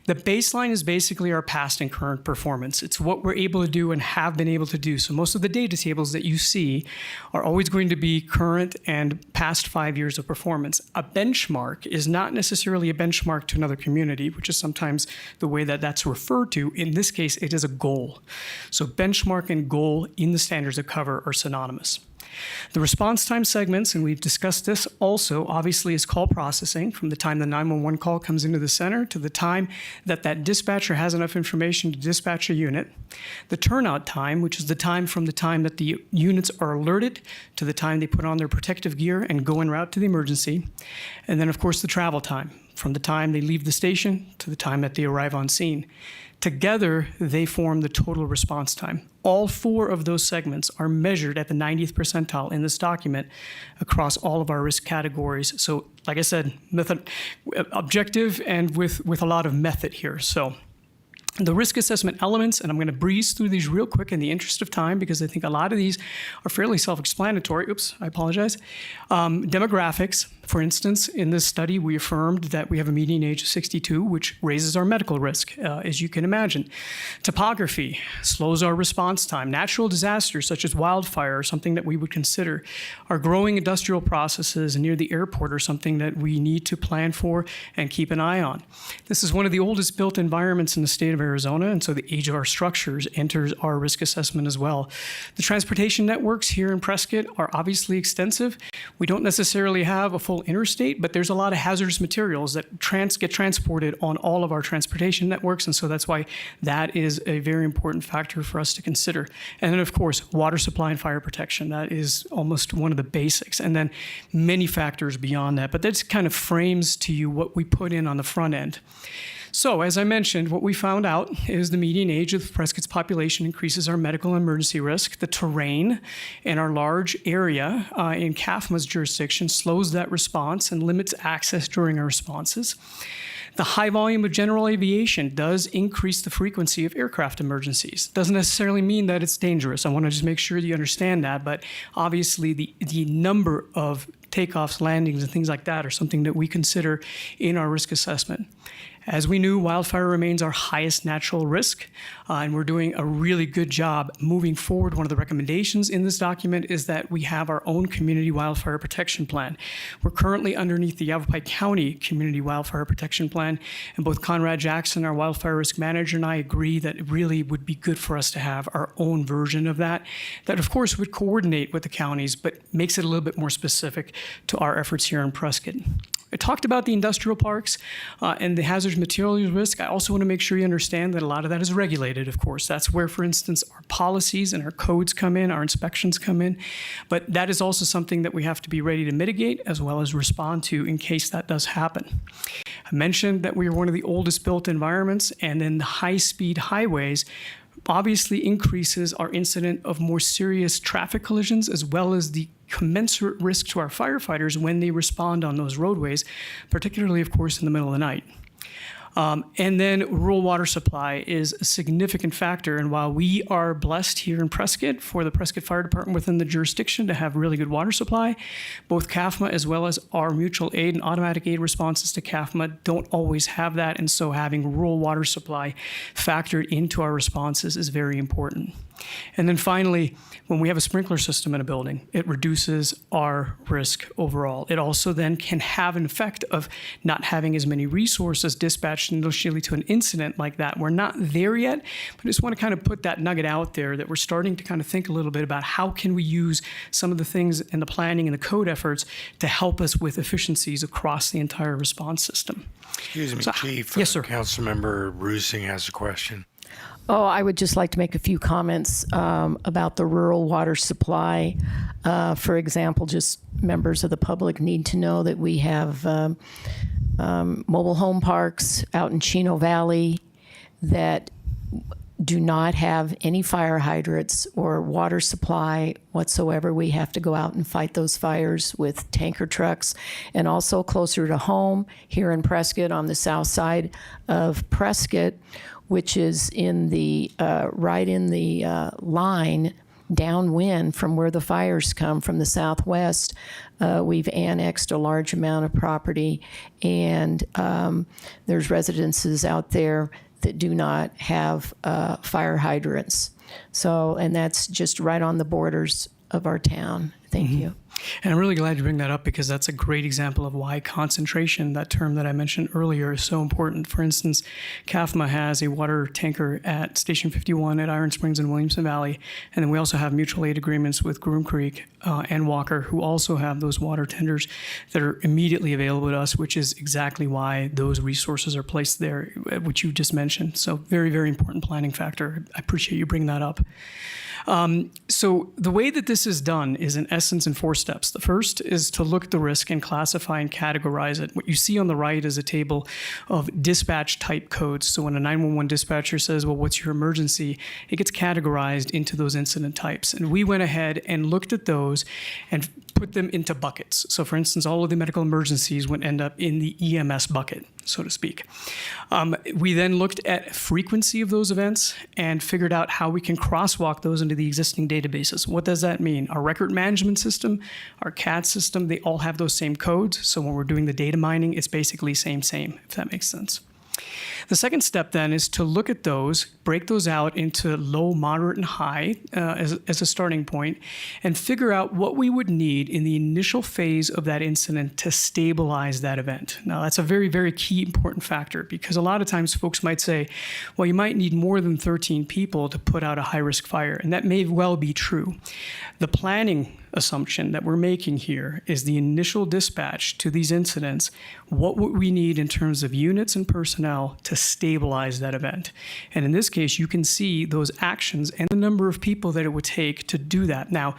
The baseline is basically our past and current performance. It's what we're able to do and have been able to do. So most of the data tables that you see are always going to be current and past 5 years of performance. A benchmark is not necessarily a benchmark to another community, which is sometimes the way that that's referred to. In this case, it is a goal. So benchmark and goal in the standards of cover are synonymous. The response time segments, and we've discussed this also, obviously is call processing from the time the 911 call comes into the center to the time that that dispatcher has enough information to dispatch a unit. The turnout time, which is the time from the time that the units are alerted to the time they put on their protective gear and go en route to the emergency. And then, of course, the travel time from the time they leave the station to the time that they arrive on scene. Together, they form the total response time. All four of those segments are measured at the 90th percentile in this document across all of our risk categories. So, like I said, objective and with a lot of method here. So, The risk assessment elements, and I'm going to breeze through these real quick in the interest of time because I think a lot of these are fairly self-explanatory. Oops, I apologize. Demographics, for instance, in this study, we affirmed that we have a median age of 62, which raises our medical risk, as you can imagine. Topography slows our response time. Natural disasters such as wildfire are something that we would consider. Our growing industrial processes near the airport are something that we need to plan for and keep an eye on. This is one of the oldest built environments in the state of Arizona, and so the age of our structures enters our risk assessment as well. The transportation networks here in Prescott are obviously extensive. We don't necessarily have a full interstate, but there's a lot of hazardous materials that get transported on all of our transportation networks, and so that's why that is a very important factor for us to consider. And then, of course, water supply and fire protection. That is almost one of the basics, and then many factors beyond that, but that kind of frames to you what we put in on the front end. So, as I mentioned, what we found out is the median age of Prescott's population increases our medical emergency risk. The terrain in our large area in CAFMA's jurisdiction slows that response and limits access during our responses. The high volume of general aviation does increase the frequency of aircraft emergencies. Doesn't necessarily mean that it's dangerous. I want to just make sure that you understand that, but obviously the number of takeoffs, landings, and things like that are something that we consider in our risk assessment. As we knew, wildfire remains our highest natural risk, and we're doing a really good job moving forward. One of the recommendations in this document is that we have our own community wildfire protection plan. We're currently underneath the Yavapai County Community Wildfire Protection Plan, and both Conrad Jackson, our wildfire risk manager, and I agree that it really would be good for us to have our own version of that, that of course would coordinate with the counties, but makes it a little bit more specific to our efforts here in Prescott. I talked about the industrial parks and the hazardous materials risk. I also want to make sure you understand that a lot of that is regulated, of course. That's where, for instance, our policies and our codes come in, our inspections come in. But that is also something that we have to be ready to mitigate as well as respond to in case that does happen. I mentioned that we are one of the oldest built environments, and then the high-speed highways obviously increases our incident of more serious traffic collisions as well as the commensurate risk to our firefighters when they respond on those roadways, particularly, of course, in the middle of the night. And then rural water supply is a significant factor. And while we are blessed here in Prescott for the Prescott Fire Department within the jurisdiction to have really good water supply, both CAFMA as well as our mutual aid and automatic aid responses to CAFMA don't always have that. And so having rural water supply factored into our responses is very important. And then finally, when we have a sprinkler system in a building, it reduces our risk overall. It also then can have an effect of not having as many resources dispatched initially to an incident like that. We're not there yet, but I just want to kind of put that nugget out there that we're starting to kind of think a little bit about how can we use some of the things in the planning and the code efforts to help us with efficiencies across the entire response system. Excuse me, So, Chief. yes, sir. Councilmember Rusing has a question. Oh, I would just like to make a few comments about the rural water supply. For example, just members of the public need to know that we have mobile home parks out in Chino Valley that do not have any fire hydrants or water supply whatsoever. We have to go out and fight those fires with tanker trucks. And also closer to home, here in Prescott on the south side of Prescott, which is in the right in the line downwind from where the fires come from the southwest. We've annexed a large amount of property, and there's residences out there that do not have fire hydrants. So, and that's just right on the borders of our town. Thank you. And I'm really glad you bring that up because that's a great example of why concentration, that term that I mentioned earlier, is so important. For instance, CAFMA has a water tanker at Station 51 at Iron Springs in Williamson Valley. And then we also have mutual aid agreements with Groom Creek and Walker, who also have those water tenders that are immediately available to us, which is exactly why those resources are placed there, which you just mentioned. So very, very important planning factor. I appreciate you bringing that up. So the way that this is done is in essence in 4 steps. The first is to look at the risk and classify and categorize it. What you see on the right is a table of dispatch type codes. So when a 911 dispatcher says, well, what's your emergency? It gets categorized into those incident types. And we went ahead and looked at those and put them into buckets. So for instance, all of the medical emergencies would end up in the EMS bucket. so to speak. We then looked at frequency of those events and figured out how we can crosswalk those into the existing databases. What does that mean? Our record management system, our CAD system, they all have those same codes. So when we're doing the data mining, it's basically same, if that makes sense. The second step then is to look at those, break those out into low, moderate, and high as a starting point, and figure out what we would need in the initial phase of that incident to stabilize that event. Now, that's a very, very key important factor because a lot of times folks might say, well, you might need more than 13 people to put out a high-risk fire, and that may well be true. The planning assumption that we're making here is the initial dispatch to these incidents. What would we need in terms of units and personnel to stabilize that event? And in this case, you can see those actions and the number of people that it would take to do that. Now,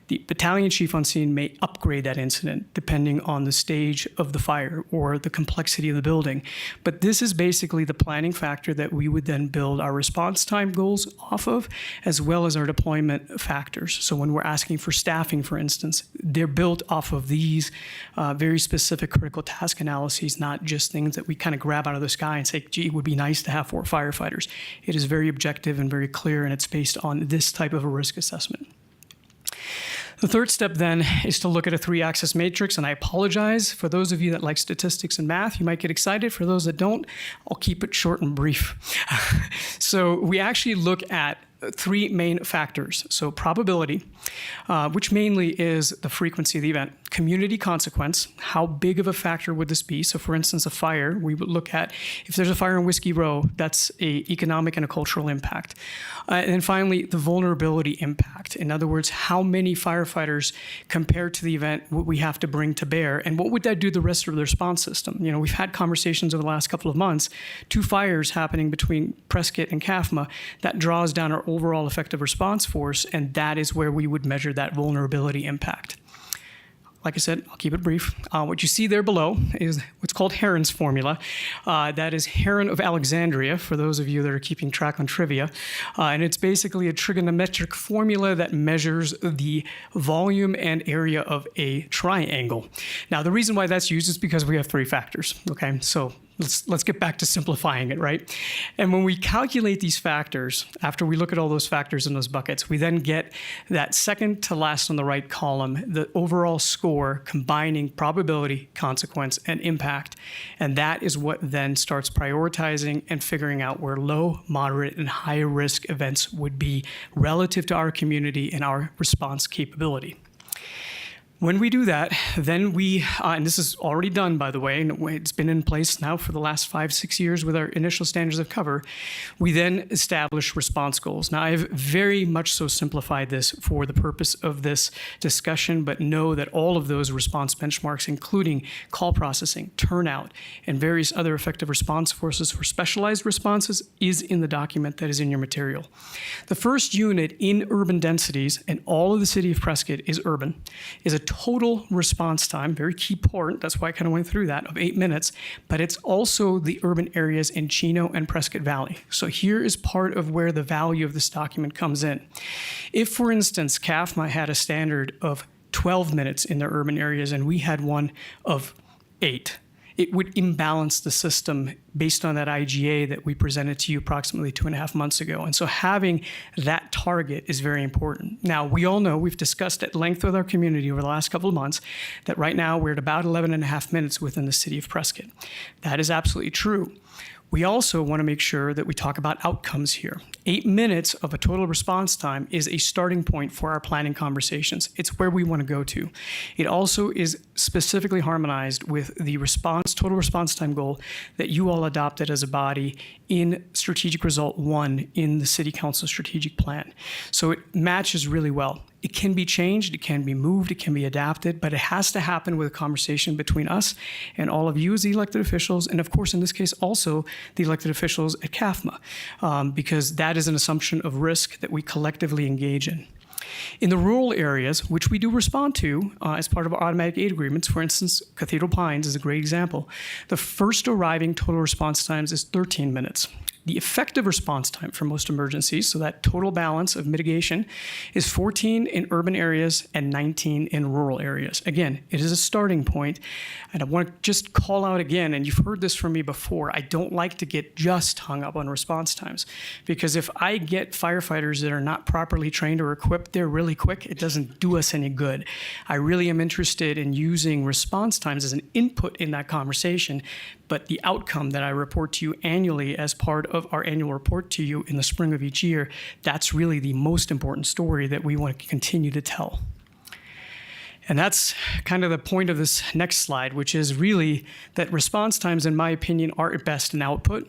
the battalion chief on scene may upgrade that incident depending on the stage of the fire or the complexity of the building. But this is basically the planning factor that we would then build our response time goals off of, as well as our deployment factors. So when we're asking for staffing, for instance, they're built off of these very specific critical task analyses, not just things that we kind of grab out of the sky and say, gee, it would be nice to have 4 firefighters. It is very objective and very clear, and it's based on this type of a risk assessment. The third step then is to look at a 3-axis matrix, and I apologize for those of you that like statistics and math. You might get excited. For those that don't, I'll keep it short and brief. So we actually look at 3 main factors. So probability, which mainly is the frequency of the event. Community consequence, how big of a factor would this be? So for instance, a fire, we would look at if there's a fire in Whiskey Row, that's an economic and a cultural impact. And then finally, the vulnerability impact. In other words, how many firefighters compared to the event would we have to bring to bear? And what would that do to the rest of the response system? You know, we've had conversations over the last couple of months, 2 fires happening between Prescott and CAFMA, that draws down our overall effective response force, and that is where we would measure that vulnerability impact. Like I said, I'll keep it brief. What you see there below is what's called Heron's formula. That is Heron of Alexandria, for those of you that are keeping track on trivia. And it's basically a trigonometric formula that measures the volume and area of a triangle. Now, the reason why that's used is because we have 3 factors, okay? So let's get back to simplifying it, right? And when we calculate these factors, after we look at all those factors in those buckets, we then get that second to last on the right column, the overall score combining probability, consequence, and impact. And that is what then starts prioritizing and figuring out where low, moderate, and high risk events would be relative to our community and our response capability. When we do that, then we, and this is already done, by the way, and it's been in place now for the last 5-6 years with our initial standards of cover, we then establish response goals. Now, I've very much so simplified this for the purpose of this discussion, but know that all of those response benchmarks, including call processing, turnout, and various other effective response forces for specialized responses, is in the document that is in your material. The first unit in urban densities, and all of the city of Prescott is urban, is a total response time, very key part, that's why I kind of went through that, of 8 minutes, but it's also the urban areas in Chino and Prescott Valley. So here is part of where the value of this document comes in. If, for instance, CAFMA had a standard of 12 minutes in their urban areas and we had one of 8, it would imbalance the system based on that IGA that we presented to you approximately 2.5 months ago. And so having that target is very important. Now, we all know, we've discussed at length with our community over the last couple of months, that right now we're at about 11.5 minutes within the city of Prescott. That is absolutely true. We also want to make sure that we talk about outcomes here. 8 minutes of a total response time is a starting point for our planning conversations. It's where we want to go to. It also is specifically harmonized with the total response time goal that you all adopted as a body in Strategic Result 1 in the City Council Strategic Plan. So it matches really well. It can be changed, it can be moved, it can be adapted, but it has to happen with a conversation between us and all of you as the elected officials, and of course, in this case, also the elected officials at CAFMA, because that is an assumption of risk that we collectively engage in. In the rural areas, which we do respond to as part of our automatic aid agreements, for instance, Cathedral Pines is a great example, the first arriving total response times is 13 minutes. The effective response time for most emergencies, so that total balance of mitigation, is 14 in urban areas and 19 in rural areas. Again, it is a starting point, and I want to just call out again, and you've heard this from me before, I don't like to get just hung up on response times, because if I get firefighters that are not properly trained or equipped there really quick, it doesn't do us any good. I really am interested in using response times as an input in that conversation, but the outcome that I report to you annually as part of our annual report to you in the spring of each year, that's really the most important story that we want to continue to tell. And that's kind of the point of this next slide, which is really that response times, in my opinion, are at best an output.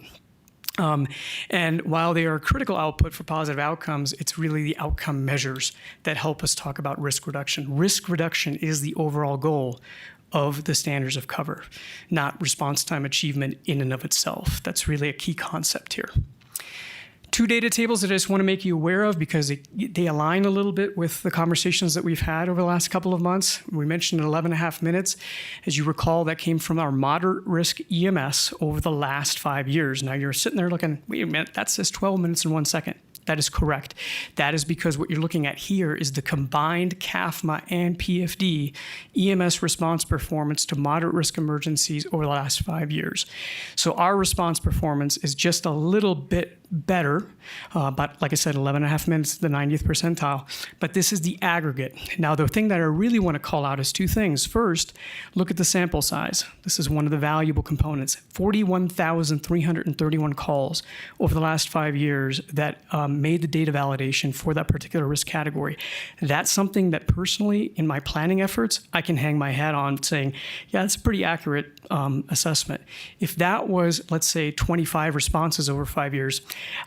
And while they are a critical output for positive outcomes, it's really the outcome measures that help us talk about risk reduction. Risk reduction is the overall goal of the standards of cover, not response time achievement in and of itself. That's really a key concept here. Two data tables that I just want to make you aware of because they align a little bit with the conversations that we've had over the last couple of months. We mentioned 11.5 minutes. As you recall, that came from our moderate risk EMS over the last 5 years. Now you're sitting there looking, wait a minute, that says 12 minutes and 1 second. That is correct. That is because what you're looking at here is the combined CAFMA and PFD EMS response performance to moderate risk emergencies over the last 5 years. So our response performance is just a little bit better, but like I said, 11.5 minutes, the 90th percentile. But this is the aggregate. Now, the thing that I really want to call out is two things. First, look at the sample size. This is one of the valuable components. 41,331 calls over the last 5 years that made the data validation for that particular risk category. That's something that personally, in my planning efforts, I can hang my hat on saying, yeah, that's a pretty accurate assessment. If that was, let's say, 25 responses over 5 years,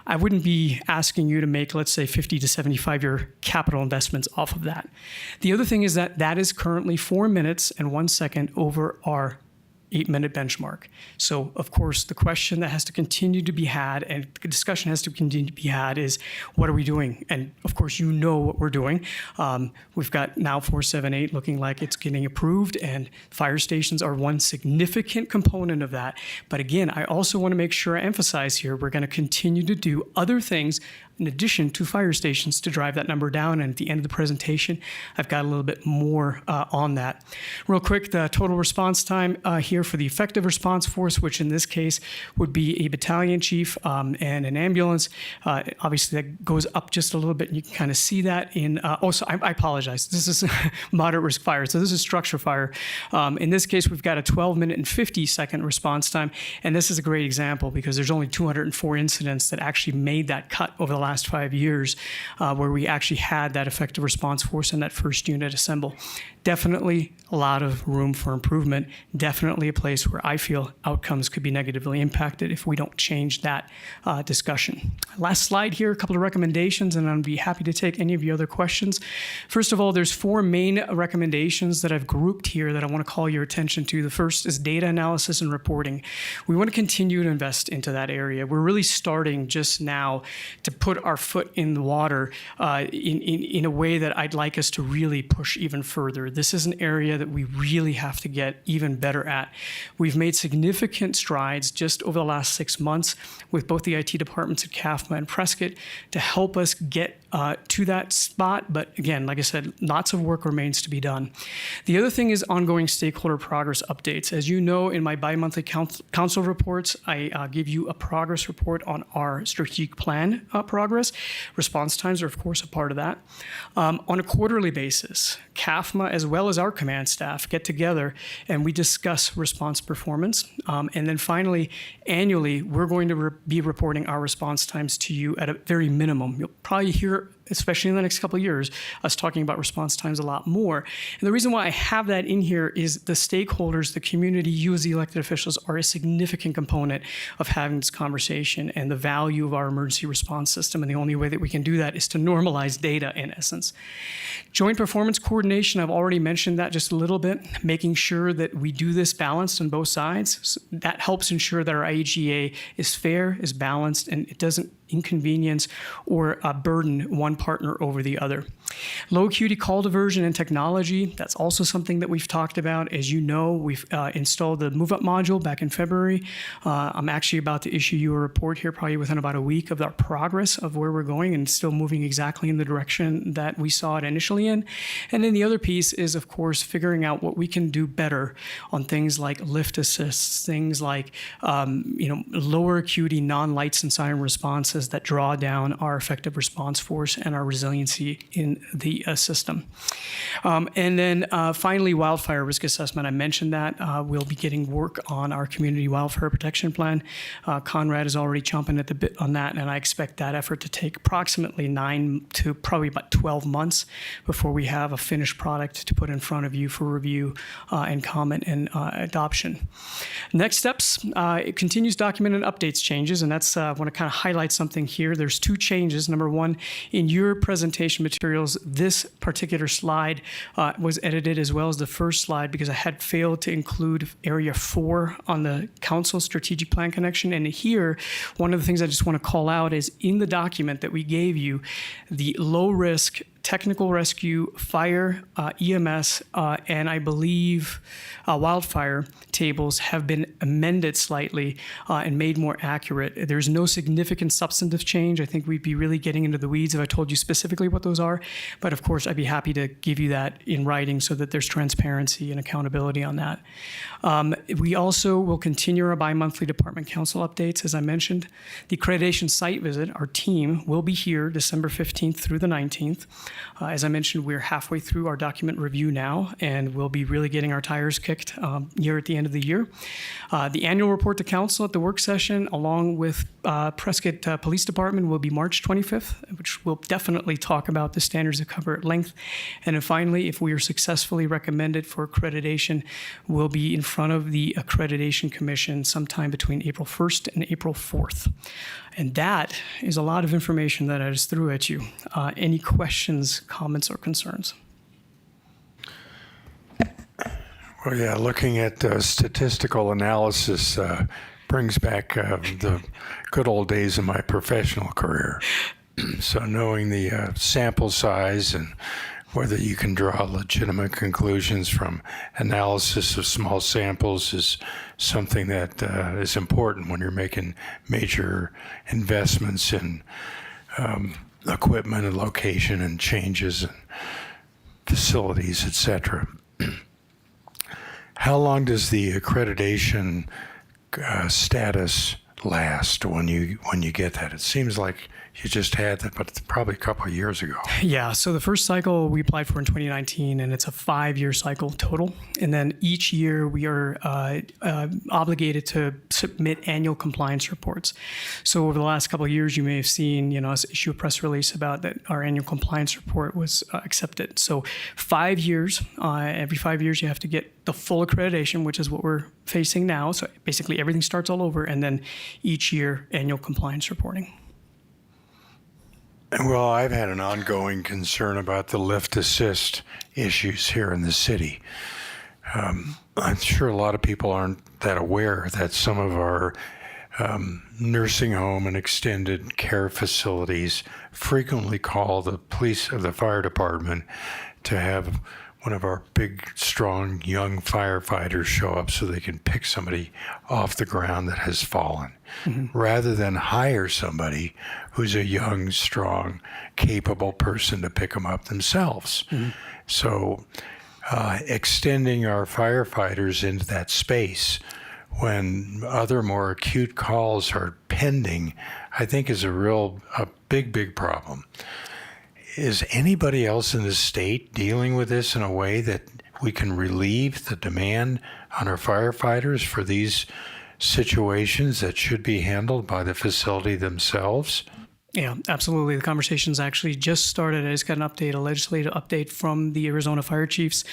I wouldn't be asking you to make, let's say, 50 to 75-year capital investments off of that. The other thing is that that is currently 4 minutes and 1 second over our 8-minute benchmark. So, of course, the question that has to continue to be had and the discussion has to continue to be had is, what are we doing? And, of course, you know what we're doing. We've got now 478 looking like it's getting approved, and fire stations are one significant component of that. But, again, I also want to make sure I emphasize here, we're going to continue to do other things in addition to fire stations to drive that number down. And at the end of the presentation, I've got a little bit more on that. Real quick, the total response time here for the effective response force, which in this case would be a battalion chief and an ambulance. Obviously, that goes up just a little bit, and you can kind of see that in, I apologize. This is moderate risk fire. So this is structure fire. In this case, we've got a 12-minute and 50-second response time. And this is a great example because there's only 204 incidents that actually made that cut over the last 5 years where we actually had that effective response force in that first unit assemble. Definitely a lot of room for improvement. Definitely a place where I feel outcomes could be negatively impacted if we don't change that discussion. Last slide here, a couple of recommendations, and I'd be happy to take any of your other questions. First of all, there's 4 main recommendations that I've grouped here that I want to call your attention to. The first is data analysis and reporting. We want to continue to invest into that area. We're really starting just now to put our foot in the water in a way that I'd like us to really push even further. This is an area that we really have to get even better at. We've made significant strides just over the last 6 months with both the IT departments at CAFMA and Prescott to help us get to that spot. But again, like I said, lots of work remains to be done. The other thing is ongoing stakeholder progress updates. As you know, in my bi-monthly council reports, I give you a progress report on our strategic plan progress. Response times are, of course, a part of that. On a quarterly basis, CAFMA as well as our command staff get together and we discuss response performance. And then finally, annually, we're going to be reporting our response times to you at a very minimum. You'll probably hear, especially in the next couple of years, us talking about response times a lot more. And the reason why I have that in here is the stakeholders, the community, you as the elected officials are a significant component of having this conversation and the value of our emergency response system. And the only way that we can do that is to normalize data in essence. Joint performance coordination, I've already mentioned that just a little bit, making sure that we do this balanced on both sides. So that helps ensure that our IGA is fair, is balanced, and it doesn't inconvenience or burden one partner over the other. Low acuity call diversion and technology, that's also something that we've talked about. As you know, we've installed the move up module back in February. I'm actually about to issue you a report here probably within about a week of our progress of where we're going, and still moving exactly in the direction that we saw it initially in. And then the other piece is, of course, figuring out what we can do better on things like lift assists, things like lower acuity non-lights and siren responses that draw down our effective response force and our resiliency in the system. And then finally, wildfire risk assessment. I mentioned that. We'll be getting work on our community wildfire protection plan. Conrad is already chomping at the bit on that, and I expect that effort to take approximately 9 to probably about 12 months before we have a finished product to put in front of you for review and comment and adoption. Next steps, it continues document and updates changes, and that's I want to kind of highlight something here. There's 2 changes. Number one, in your presentation materials, this particular slide was edited as well as the first slide because I had failed to include area 4 on the council strategic plan connection. And here, one of the things I just want to call out is in the document that we gave you, the low risk technical rescue, fire, EMS, and I believe wildfire tables have been amended slightly and made more accurate. There's no significant substantive change. I think we'd be really getting into the weeds if I told you specifically what those are. But of course, I'd be happy to give you that in writing so that there's transparency and accountability on that. We also will continue our bi-monthly department council updates, as I mentioned. The accreditation site visit, our team will be here December 15th through the 19th. As I mentioned, we're halfway through our document review now, and we'll be really getting our tires kicked here at the end of the year. The annual report to council at the work session, along with Prescott Police Department, will be March 25th, which will definitely talk about the standards of cover at length. And then finally, if we are successfully recommended for accreditation, we'll be in front of the Accreditation Commission sometime between April 1st and April 4th. And that is a lot of information that I just threw at you. Any questions, comments, or concerns? Well, yeah, looking at statistical analysis brings back the good old days of my professional career. So knowing the sample size and whether you can draw legitimate conclusions from analysis of small samples is something that is important when you're making major investments in equipment and location and changes and facilities, etc. How long does the accreditation status last when you get that? It seems like you just had that, but it's probably a couple of years ago. Yeah, so the first cycle we applied for in 2019, and it's a 5-year cycle total. And then each year we are obligated to submit annual compliance reports. So over the last couple of years, you may have seen, us issue a press release about that our annual compliance report was accepted. So 5 years, every 5 years you have to get the full accreditation, which is what we're facing now. So basically everything starts all over, and then each year annual compliance reporting. Well, I've had an ongoing concern about the lift assist issues here in the city. I'm sure a lot of people aren't that aware that some of our nursing home and extended care facilities frequently call the police or the fire department to have one of our big, strong, young firefighters show up so they can pick somebody off the ground that has fallen, rather than hire somebody who's a young, strong, capable person to pick them up themselves. So extending our firefighters into that space when other more acute calls are pending, I think is a big problem. Is anybody else in the state dealing with this in a way that we can relieve the demand on our firefighters for these situations that should be handled by the facility themselves? Yeah, absolutely. The conversation's actually just started. I just got an update, a legislative update from the Arizona Fire Chiefs,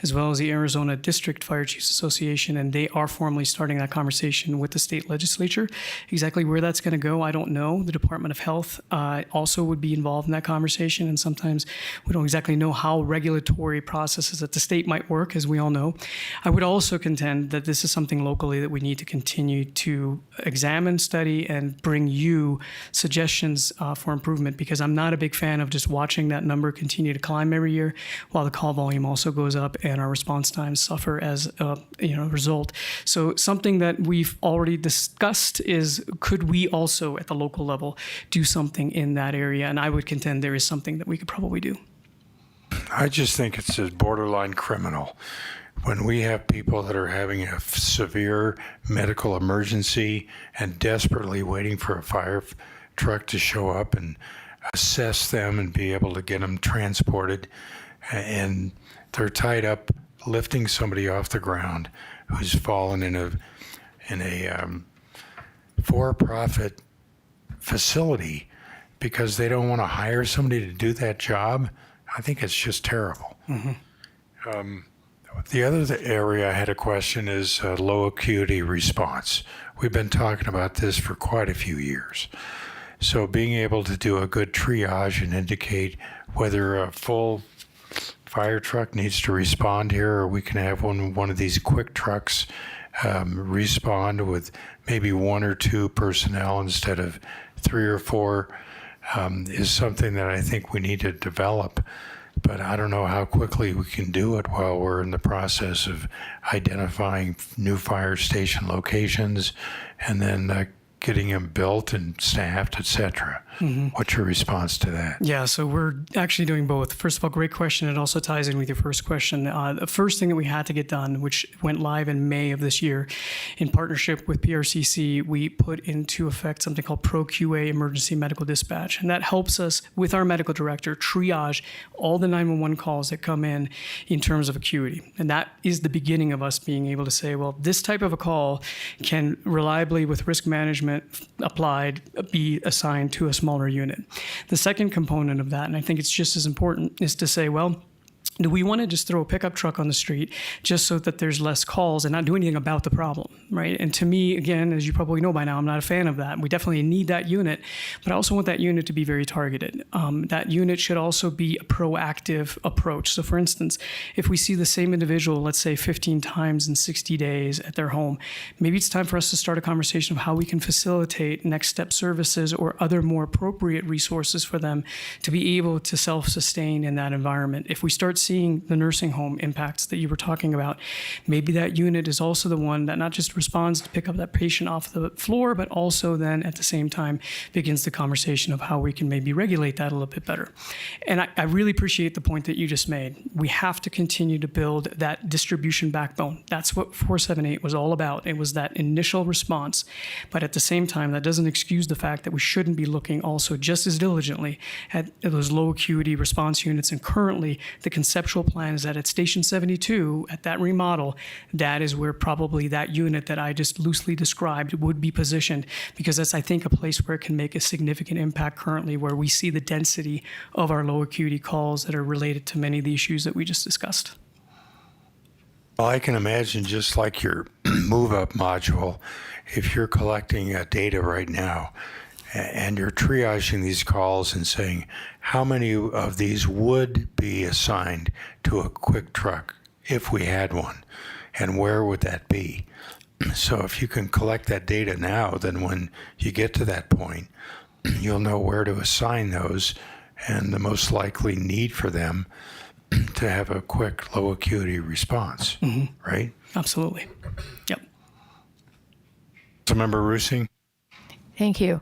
as well as the Arizona District Fire Chiefs Association, and they are formally starting that conversation with the state legislature. Exactly where that's going to go, I don't know. The Department of Health also would be involved in that conversation, and sometimes we don't exactly know how regulatory processes at the state might work, as we all know. I would also contend that this is something locally that we need to continue to examine, study, and bring you suggestions suggestions for improvement, because I'm not a big fan of just watching that number continue to climb every year while the call volume also goes up and our response times suffer as a result. So something that we've already discussed is, could we also at the local level do something in that area? And I would contend there is something that we could probably do. I just think it's a borderline criminal. When we have people that are having a severe medical emergency and desperately waiting for a fire truck to show up and assess them and be able to get them transported, and they're tied up lifting somebody off the ground who's fallen in a for-profit facility because they don't want to hire somebody to do that job, I think it's just terrible. The other area I had a question is low acuity response. We've been talking about this for quite a few years. So being able to do a good triage and indicate whether a full fire truck needs to respond here, or we can have one of these quick trucks respond with maybe 1 or 2 personnel instead of 3 or 4, is something that I think we need to develop. But I don't know how quickly we can do it while we're in the process of identifying new fire station locations and then getting them built and staffed, et cetera. What's your response to that? Yeah, so we're actually doing both. First of all, great question. It also ties in with your first question. The first thing that we had to get done, which went live in May of this year, in partnership with PRCC, we put into effect something called Pro QA Emergency Medical Dispatch. And that helps us, with our medical director, triage all the 911 calls that come in terms of acuity. And that is the beginning of us being able to say, well, this type of a call can reliably, with risk management applied, be assigned to a smaller unit. The second component of that, and I think it's just as important, is to say, well, do we want to just throw a pickup truck on the street just so that there's less calls and not do anything about the problem, right? And to me, again, as you probably know by now, I'm not a fan of that. We definitely need that unit, but I also want that unit to be very targeted. That unit should also be a proactive approach. So for instance, if we see the same individual, let's say 15 times in 60 days at their home, maybe it's time for us to start a conversation of how we can facilitate next step services or other more appropriate resources for them to be able to self-sustain in that environment. If we start seeing the nursing home impacts that you were talking about, maybe that unit is also the one that not just responds to pick up that patient off the floor, but also then at the same time begins the conversation of how we can maybe regulate that a little bit better. And I really appreciate the point that you just made. We have to continue to build that distribution backbone. That's what 478 was all about. It was that initial response. But at the same time, that doesn't excuse the fact that we shouldn't be looking also just as diligently at those low acuity response units. And currently, the conceptual plan is that at Station 72, at that remodel, that is where probably that unit that I just loosely described would be positioned, because that's, I think, a place where it can make a significant impact currently, where we see the density of our low acuity calls that are related to many of the issues that we just discussed. Well, I can imagine, just like your move-up module, if you're collecting data right now and you're triaging these calls and saying, how many of these would be assigned to a quick truck if we had one, and where would that be? So if you can collect that data now, then when you get to that point, you'll know where to assign those and the most likely need for them to have a quick low acuity response, right? Absolutely. Yep. Councilmember Rusing? Thank you.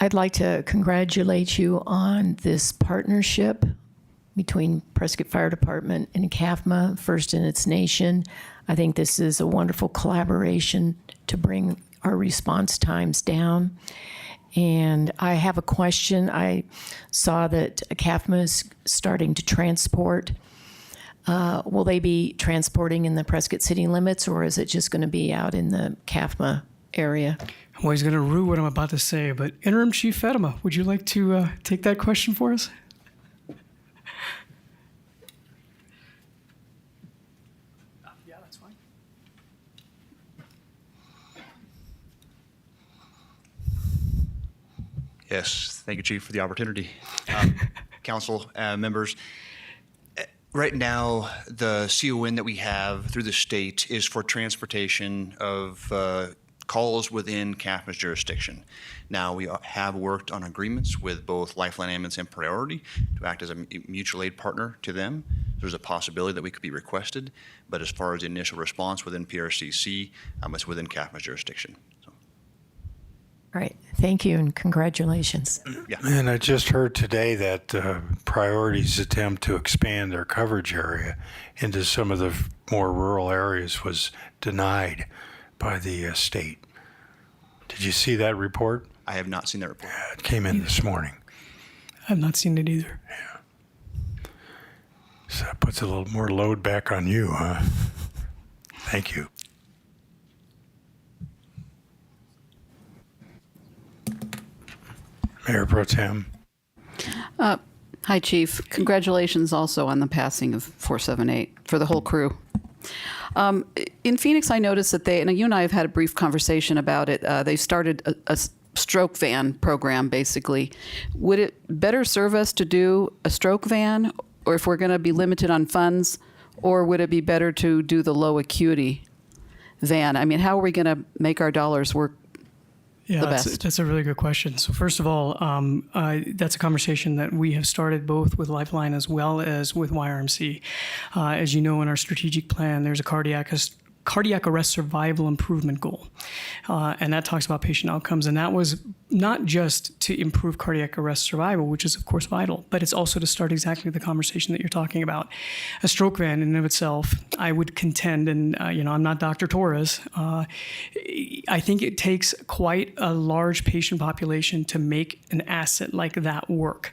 I'd like to congratulate you on this partnership between Prescott Fire Department and CAFMA, first in its nation. I think this is a wonderful collaboration to bring our response times down. And I have a question. I saw that CAFMA is starting to transport. Will they be transporting in the Prescott city limits, or is it just going to be out in the CAFMA area? Well, he's going to rue what I'm about to say, but Interim Chief Fatima, would you like to take that question for us? Yeah, that's fine. Yes, thank you, Chief, for the opportunity. Council members, right now, the CON that we have through the state is for transportation of calls within CAFMA's jurisdiction. Now, we have worked on agreements with both Lifeline Ambulance and Priority to act as a mutual aid partner to them. There's a possibility that we could be requested, but as far as the initial response within PRCC, it's within CAFMA's jurisdiction. So, All right. Thank you and congratulations. yeah. And I just heard today that Priority's attempt to expand their coverage area into some of the more rural areas was denied by the state. Did you see that report? I have not seen that report. It came in this morning. I've not seen it either. So that puts a little more load back on you, huh? Thank you. Mayor Pro Tem. Hi, Chief. Congratulations also on the passing of 478 for the whole crew. In Phoenix, I noticed that they, and you and I have had a brief conversation about it, they started a stroke van program, basically. Would it better serve us to do a stroke van, or if we're going to be limited on funds, or would it be better to do the low acuity van? I mean, how are we going to make our dollars work Yeah, the that's, best? that's a really good question. So first of all, that's a conversation that we have started both with Lifeline as well as with YRMC. As you know, in our strategic plan, there's a cardiac arrest survival improvement goal. And that talks about patient outcomes. And that was not just to improve cardiac arrest survival, which is of course vital, but it's also to start exactly the conversation that you're talking about. A stroke van in and of itself, I would contend, and I'm not Dr. Torres, I think it takes quite a large patient population to make an asset like that work.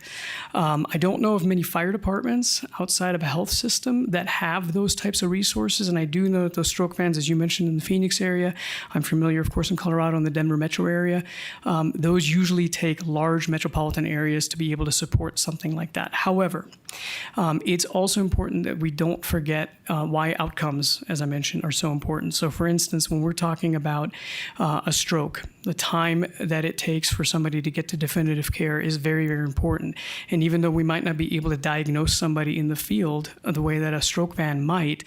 I don't know of many fire departments outside of a health system that have those types of resources, and I do know that those stroke vans, as you mentioned, in the Phoenix area, I'm familiar, of course, in Colorado, in the Denver metro area, those usually take large metropolitan areas to be able to support something like that. However, it's also important that we don't forget why outcomes, as I mentioned, are so important. So for instance, when we're talking about a stroke, the time that it takes for somebody to get to definitive care is very, very important. And even though we might not be able to diagnose somebody in the field the way that a stroke van might,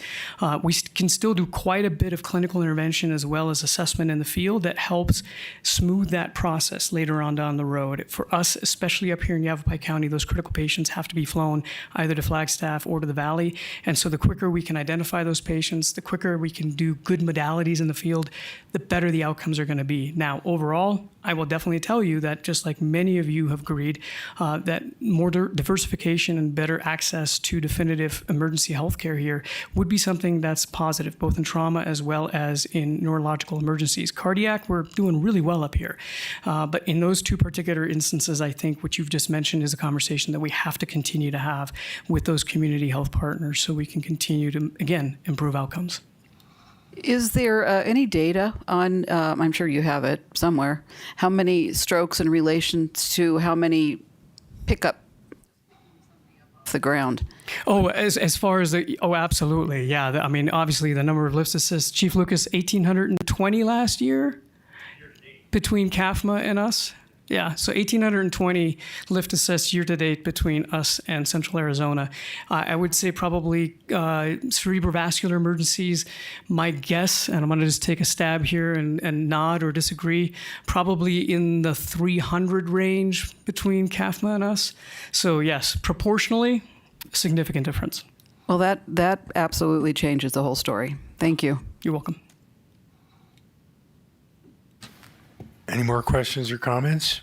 we can still do quite a bit of clinical intervention as well as assessment in the field that helps smooth that process later on down the road. For us, especially up here in Yavapai County, those critical patients have to be flown either to Flagstaff or to the Valley. And so the quicker we can identify those patients, the quicker we can do good modalities in the field, the better the outcomes are going to be. Now, overall, I will definitely tell you that just like many of you have agreed, that more diversification and better access to definitive emergency health care here would be something that's positive, both in trauma as well as in neurological emergencies. Cardiac, we're doing really well up here. But in those two particular instances, I think what you've just mentioned is a conversation that we have to continue to have with those community health partners so we can continue to, again, improve outcomes. Is there any data on, I'm sure you have it somewhere, how many strokes in relation to how many pick up off the ground? Oh, as far as absolutely. Yeah. I mean, obviously the number of lift assists, Chief Lucas, 1,820 last year between CAFMA and us. Yeah, so 1,820 lift assists year to date between us and Central Arizona. I would say probably cerebrovascular emergencies, my guess, and I'm going to just take a stab here and nod or disagree, probably in the 300 range between CAFMA and us. So yes, proportionally, significant difference. Well, that absolutely changes the whole story. Thank you. You're welcome. Any more questions or comments?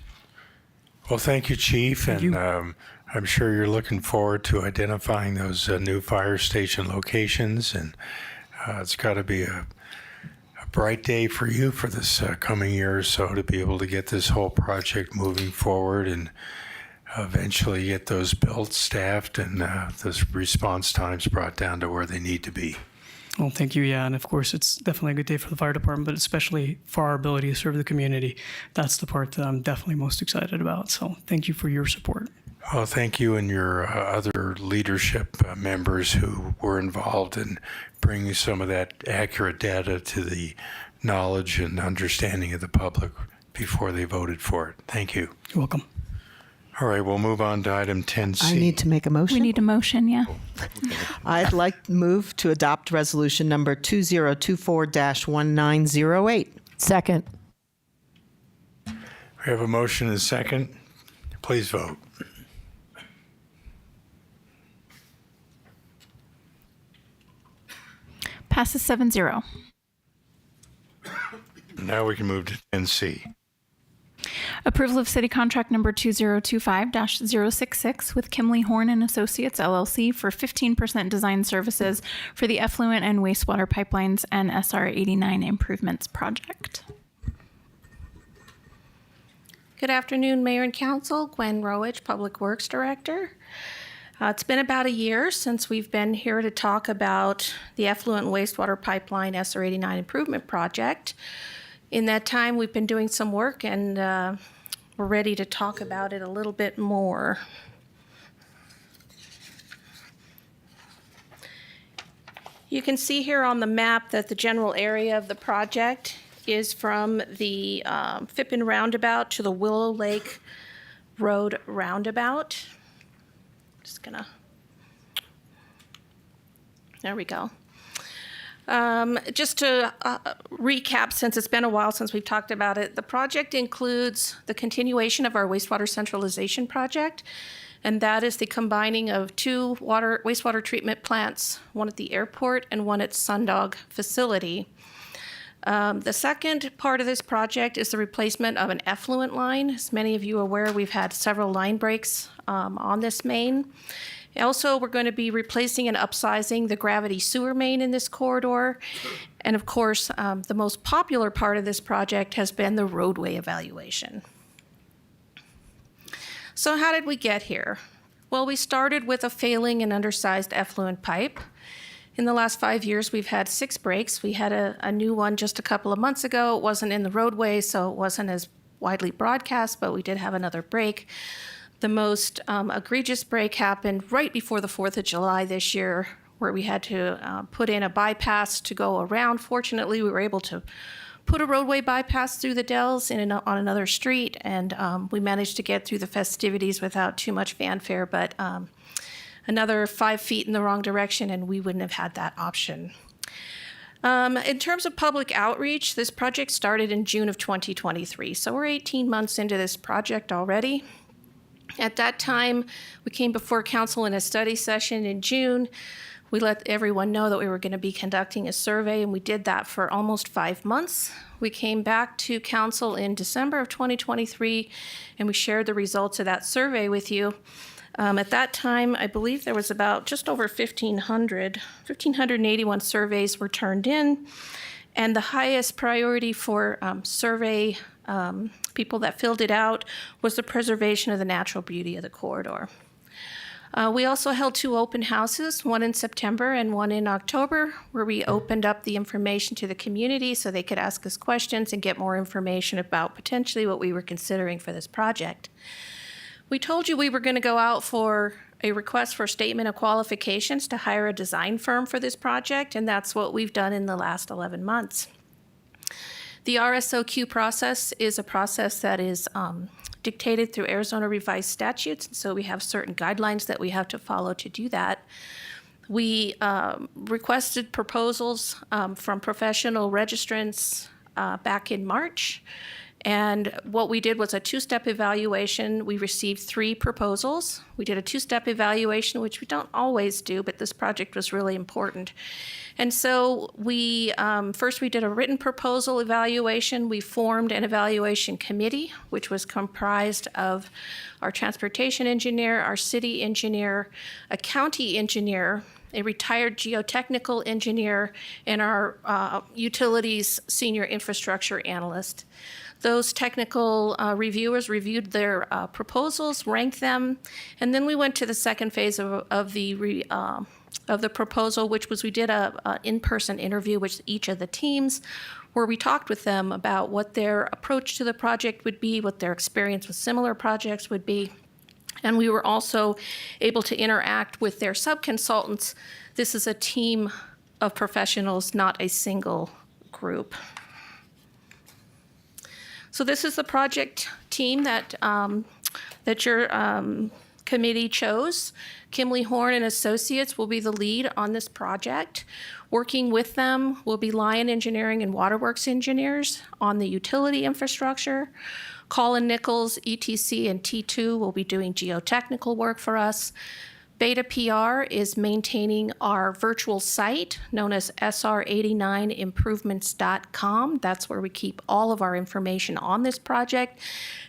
Well, thank you, Chief. And I'm sure you're looking forward to identifying those new fire station locations. And it's got to be a bright day for you for this coming year or so to be able to get this whole project moving forward and eventually get those built, staffed, and those response times brought down to where they need to be. Well, thank you. Yeah, and of course, it's definitely a good day for the fire department, but especially for our ability to serve the community. That's the part that I'm definitely most excited about. So thank you for your support. Well, thank you and your other leadership members who were involved in bringing some of that accurate data to the knowledge and understanding of the public before they voted for it. Thank you. You're welcome. All right, we'll move on to item 10C. I need to make a motion. We need a motion, yeah. I'd like to move to adopt resolution number 2024-1908. Second. We have a motion and a second. Please vote. Passes 7-0. Now we can move to 10C. Approval of city contract number 2025-066 with Kimley-Horn and Associates LLC for 15% design services for the Effluent and Wastewater Pipelines and SR 89 Improvements Project. Good afternoon, Mayor and Council. Gwen Rowich, Public Works Director. It's been about a year since we've been here to talk about the Effluent and Wastewater Pipeline SR 89 Improvement Project. In that time, we've been doing some work, and we're ready to talk about it a little bit more. You can see here on the map that the general area of the project is from the Phippen Roundabout to the Willow Lake Road Roundabout. Just gonna, there we go. Just to recap, since it's been a while since we've talked about it, the project includes the continuation of our wastewater centralization project, and that is the combining of two wastewater treatment plants, one at the airport and one at Sundog facility. The second part of this project is the replacement of an effluent line. As many of you are aware, we've had several line breaks on this main. Also, we're going to be replacing and upsizing the gravity sewer main in this corridor. And of course, the most popular part of this project has been the roadway evaluation. So how did we get here? Well, we started with a failing and undersized effluent pipe. In the last 5 years, we've had 6 breaks. We had a new one just a couple of months ago. It wasn't in the roadway, so it wasn't as widely broadcast, but we did have another break. The most egregious break happened right before the 4th of July this year, where we had to put in a bypass to go around. Fortunately, we were able to put a roadway bypass through the Dells on another street, and we managed to get through the festivities without too much fanfare, but another 5 feet in the wrong direction, and we wouldn't have had that option. In terms of public outreach, this project started in June of 2023, so we're 18 months into this project already. At that time, we came before council in a study session in June. We let everyone know that we were going to be conducting a survey, and we did that for almost 5 months. We came back to council in December of 2023, and we shared the results of that survey with you. At that time, I believe there was about just over 1,581 surveys were turned in, and the highest priority for survey people that filled it out was the preservation of the natural beauty of the corridor. We also held 2 open houses, one in September and one in October, where we opened up the information to the community so they could ask us questions and get more information about potentially what we were considering for this project. We told you we were going to go out for a request for a statement of qualifications to hire a design firm for this project, and that's what we've done in the last 11 months. The RSOQ process is a process that is dictated through Arizona revised statutes, and so we have certain guidelines that we have to follow to do that. We requested proposals from professional registrants back in March, and what we did was a 2-step evaluation. We received 3 proposals. We did a 2-step evaluation, which we don't always do, but this project was really important. And so we first we did a written proposal evaluation. We formed an evaluation committee, which was comprised of our transportation engineer, our city engineer, a county engineer, a retired geotechnical engineer, and our utilities senior infrastructure analyst. Those technical reviewers reviewed their proposals, ranked them, and then we went to the second phase of the proposal, which was we did a in-person interview with each of the teams, where we talked with them about what their approach to the project would be, what their experience with similar projects would be. And we were also able to interact with their subconsultants. This is a team of professionals, not a single group. So this is the project team that you're committee chose. Kimley-Horn and Associates will be the lead on this project. Working with them will be Lion Engineering and Waterworks engineers on the utility infrastructure. Colin Nichols, ETC, and T2 will be doing geotechnical work for us. Beta PR is maintaining our virtual site known as sr89improvements.com. That's where we keep all of our information on this project,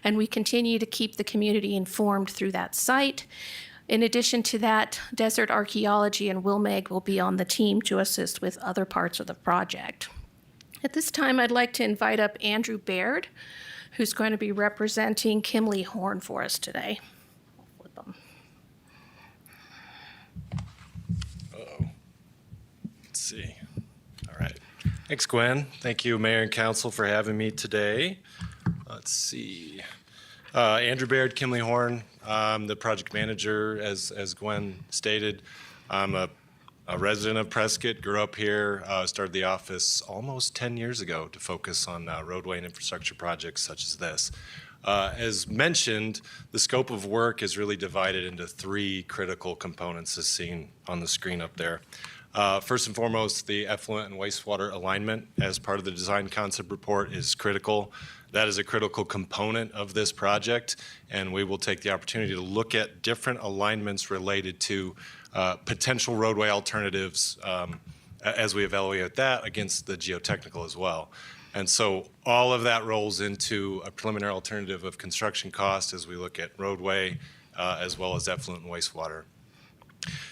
and we continue to keep the community informed through that site. In addition to that, Desert Archaeology and Wilmeg will be on the team to assist with other parts of the project. At this time, I'd like to invite up Andrew Baird, who's going to be representing Kimley-Horn for us today. Let's see. All right. Thanks, Gwen. Thank you, Mayor and Council, for having me today. Let's see. Andrew Baird, Kimley-Horn. I'm the project manager, as Gwen stated. I'm a resident of Prescott, grew up here, started the office almost 10 years ago to focus on roadway and infrastructure projects such as this. As mentioned, the scope of work is really divided into three critical components as seen on the screen up there. First and foremost, the effluent and wastewater alignment as part of the design concept report is critical. That is a critical component of this project, and we will take the opportunity to look at different alignments related to potential roadway alternatives as we evaluate that against the geotechnical as well. And so all of that rolls into a preliminary alternative of construction cost as we look at roadway as well as effluent and wastewater.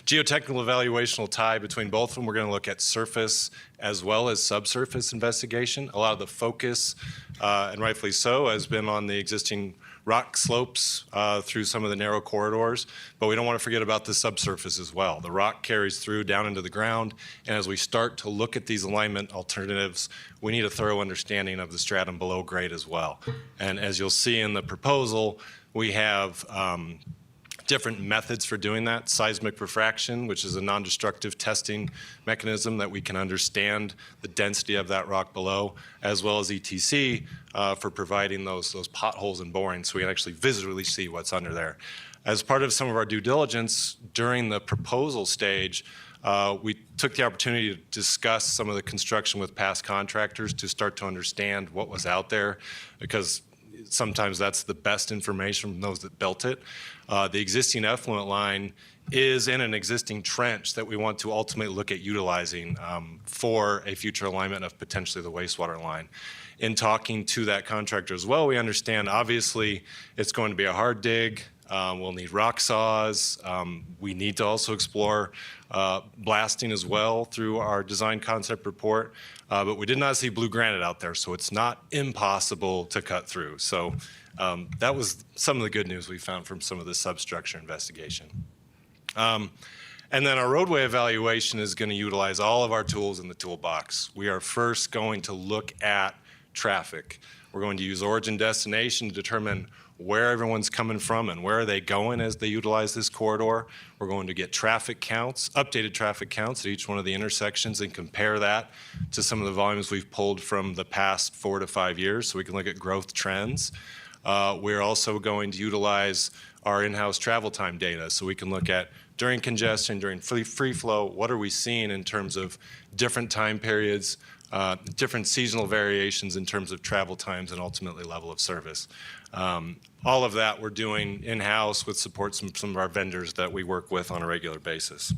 Geotechnical evaluation will tie between both of them. We're going to look at surface as well as subsurface investigation. A lot of the focus, and rightfully so, has been on the existing rock slopes through some of the narrow corridors, but we don't want to forget about the subsurface as well. The rock carries through down into the ground, and as we start to look at these alignment alternatives, we need a thorough understanding of the stratum below grade as well. And as you'll see in the proposal, we have different methods for doing that. Seismic refraction, which is a non-destructive testing mechanism that we can understand the density of that rock below, as well as ETC for providing those potholes and borings so we can actually visually see what's under there. As part of some of our due diligence during the proposal stage, we took the opportunity to discuss some of the construction with past contractors to start to understand what was out there, because sometimes that's the best information from those that built it. The existing effluent line is in an existing trench that we want to ultimately look at utilizing for a future alignment of potentially the wastewater line. In talking to that contractor as well, we understand obviously it's going to be a hard dig. We'll need rock saws. We need to also explore blasting as well through our design concept report. But we did not see blue granite out there, so it's not impossible to cut through. So that was some of the good news we found from some of the substructure investigation. And then our roadway evaluation is going to utilize all of our tools in the toolbox. We are first going to look at traffic. We're going to use origin destination to determine where everyone's coming from and where are they going as they utilize this corridor. We're going to get traffic counts, updated traffic counts at each one of the intersections and compare that to some of the volumes we've pulled from the past 4 to 5 years so we can look at growth trends. We're also going to utilize our in-house travel time data so we can look at during congestion, during free flow, what are we seeing in terms of different time periods, different seasonal variations in terms of travel times and ultimately level of service. All of that we're doing in-house with support from some of our vendors that we work with on a regular basis.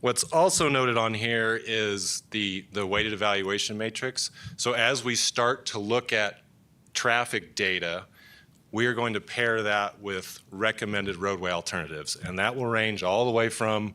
What's also noted on here is the weighted evaluation matrix. So as we start to look at traffic data, we are going to pair that with recommended roadway alternatives. And that will range all the way from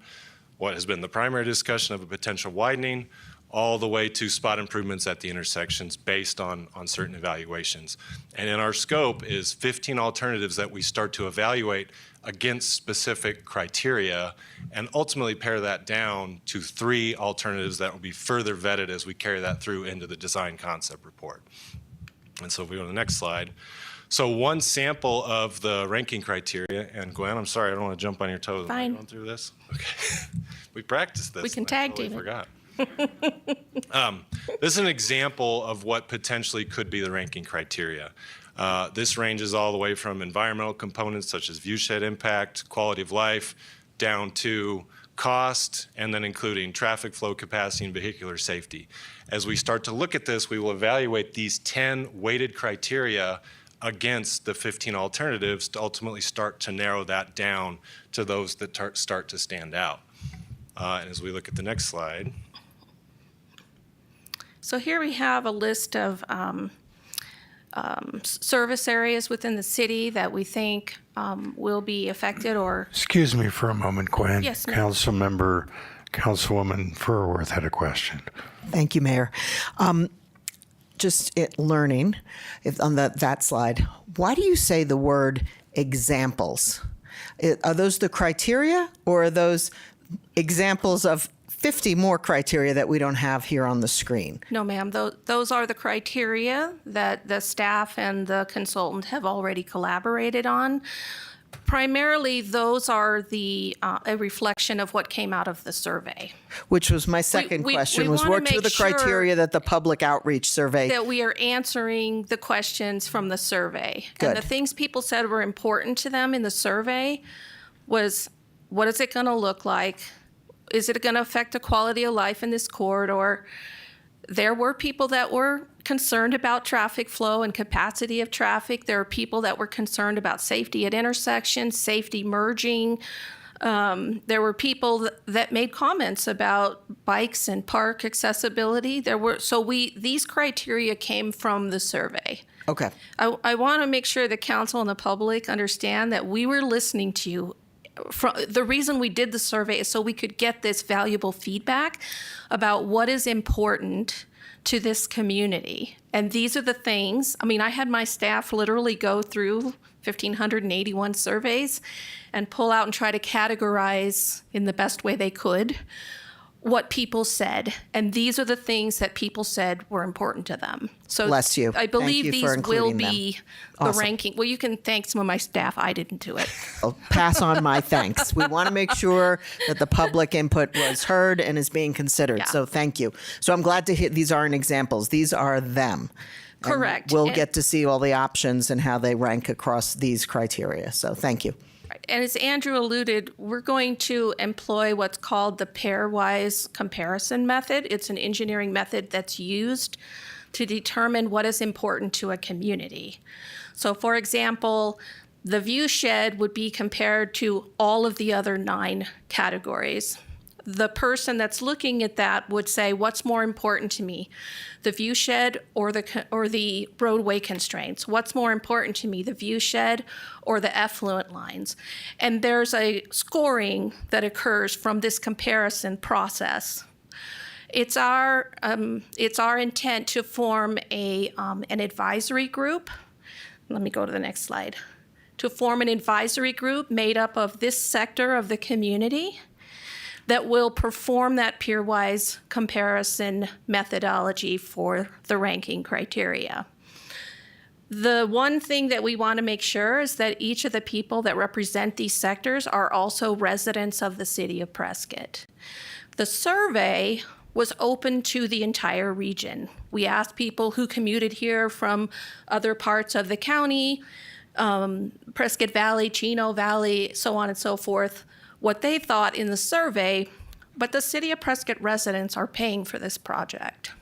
what has been the primary discussion of a potential widening all the way to spot improvements at the intersections based on certain evaluations. And in our scope is 15 alternatives that we start to evaluate against specific criteria and ultimately pare that down to 3 alternatives that will be further vetted as we carry that through into the design concept report. And so if we go to the next slide. So one sample of the ranking criteria, and Gwen, I'm sorry, I don't want to jump on your toes. Fine. Am I going through this? Okay. We practiced this. We can tag team it. Forgot. This is an example of what potentially could be the ranking criteria. This ranges all the way from environmental components such as viewshed impact, quality of life, down to cost, and then including traffic flow capacity and vehicular safety. As we start to look at this, we will evaluate these 10 weighted criteria against the 15 alternatives to ultimately start to narrow that down to those that start to stand out. And as we look at the next slide. So here we have a list of service areas within the city that we think will be affected or. Excuse me for a moment, Gwen. Yes, ma'am. Councilwoman Furworth had a question. Thank you, Mayor. Learning on that slide, why do you say the word examples? Are those the criteria, or are those examples of 50 more criteria that we don't have here on the screen? No, ma'am. Those are the criteria that the staff and the consultant have already collaborated on. Primarily, those are a reflection of what came out of the survey. Which was my second question, was what were the criteria that the public outreach survey? That we are answering the questions from the survey. Good. And the things people said were important to them in the survey was, what is it going to look like? Is it going to affect the quality of life in this corridor? There were people that were concerned about traffic flow and capacity of traffic. There are people that were concerned about safety at intersections, safety merging. There were people that made comments about bikes and park accessibility. These criteria came from the survey. Okay. I want to make sure the council and the public understand that we were listening to you. The reason we did the survey is so we could get this valuable feedback about what is important to this community. And these are the things, I had my staff literally go through 1,581 surveys and pull out and try to categorize in the best way they could what people said. And these are the things that people said were important to them. So bless you. I believe Thank you for these will including be them. the Awesome. ranking. Well, you can thank some of my staff. I didn't do it. I'll pass on my thanks. We want to make sure that the public input was heard and is being considered. Yeah. So thank you. So I'm glad to hear these aren't examples. These are them. And Correct. we'll And- get to see all the options and how they rank across these criteria. So thank you. And as Andrew alluded, we're going to employ what's called the pairwise comparison method. It's an engineering method that's used to determine what is important to a community. So for example, the view shed would be compared to all of the other 9 categories. The person that's looking at that would say, what's more important to me, the view shed or the roadway constraints? What's more important to me, the view shed or the effluent lines? And there's a scoring that occurs from this comparison process. It's our intent to form an advisory group. Let me go to the next slide. To form an advisory group made up of this sector of the community that will perform that peer-wise comparison methodology for the ranking criteria. The one thing that we want to make sure is that each of the people that represent these sectors are also residents of the city of Prescott. The survey was open to the entire region. We asked people who commuted here from other parts of the county, Prescott Valley, Chino Valley, so on and so forth, what they thought in the survey, but the City of Prescott residents are paying for this project.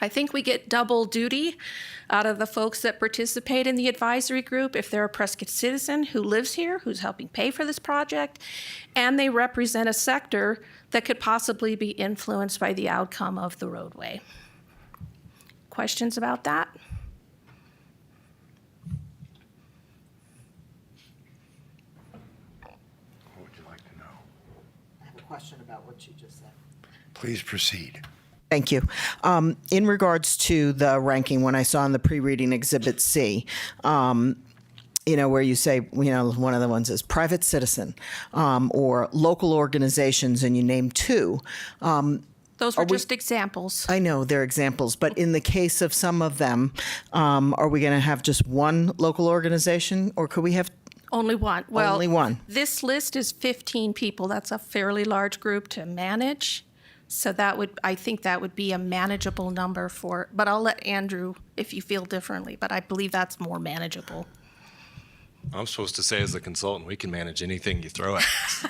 I think we get double duty out of the folks that participate in the advisory group if they're a Prescott citizen who lives here, who's helping pay for this project, and they represent a sector that could possibly be influenced by the outcome of the roadway. Questions about that? Question about what you just said. Please proceed. Thank you. In regards to the ranking, when I saw in the pre-reading Exhibit C, where you say, one of the ones is private citizen or local organizations, and you name 2. Those were just examples. I know they're examples, but in the case of some of them, are we going to have just one local organization, or could we have Only one. Well, only one? This list is 15 people. That's a fairly large group to manage. So I think that would be a manageable number but I'll let Andrew if you feel differently, but I believe that's more manageable. I'm supposed to say, as a consultant, we can manage anything you throw at us.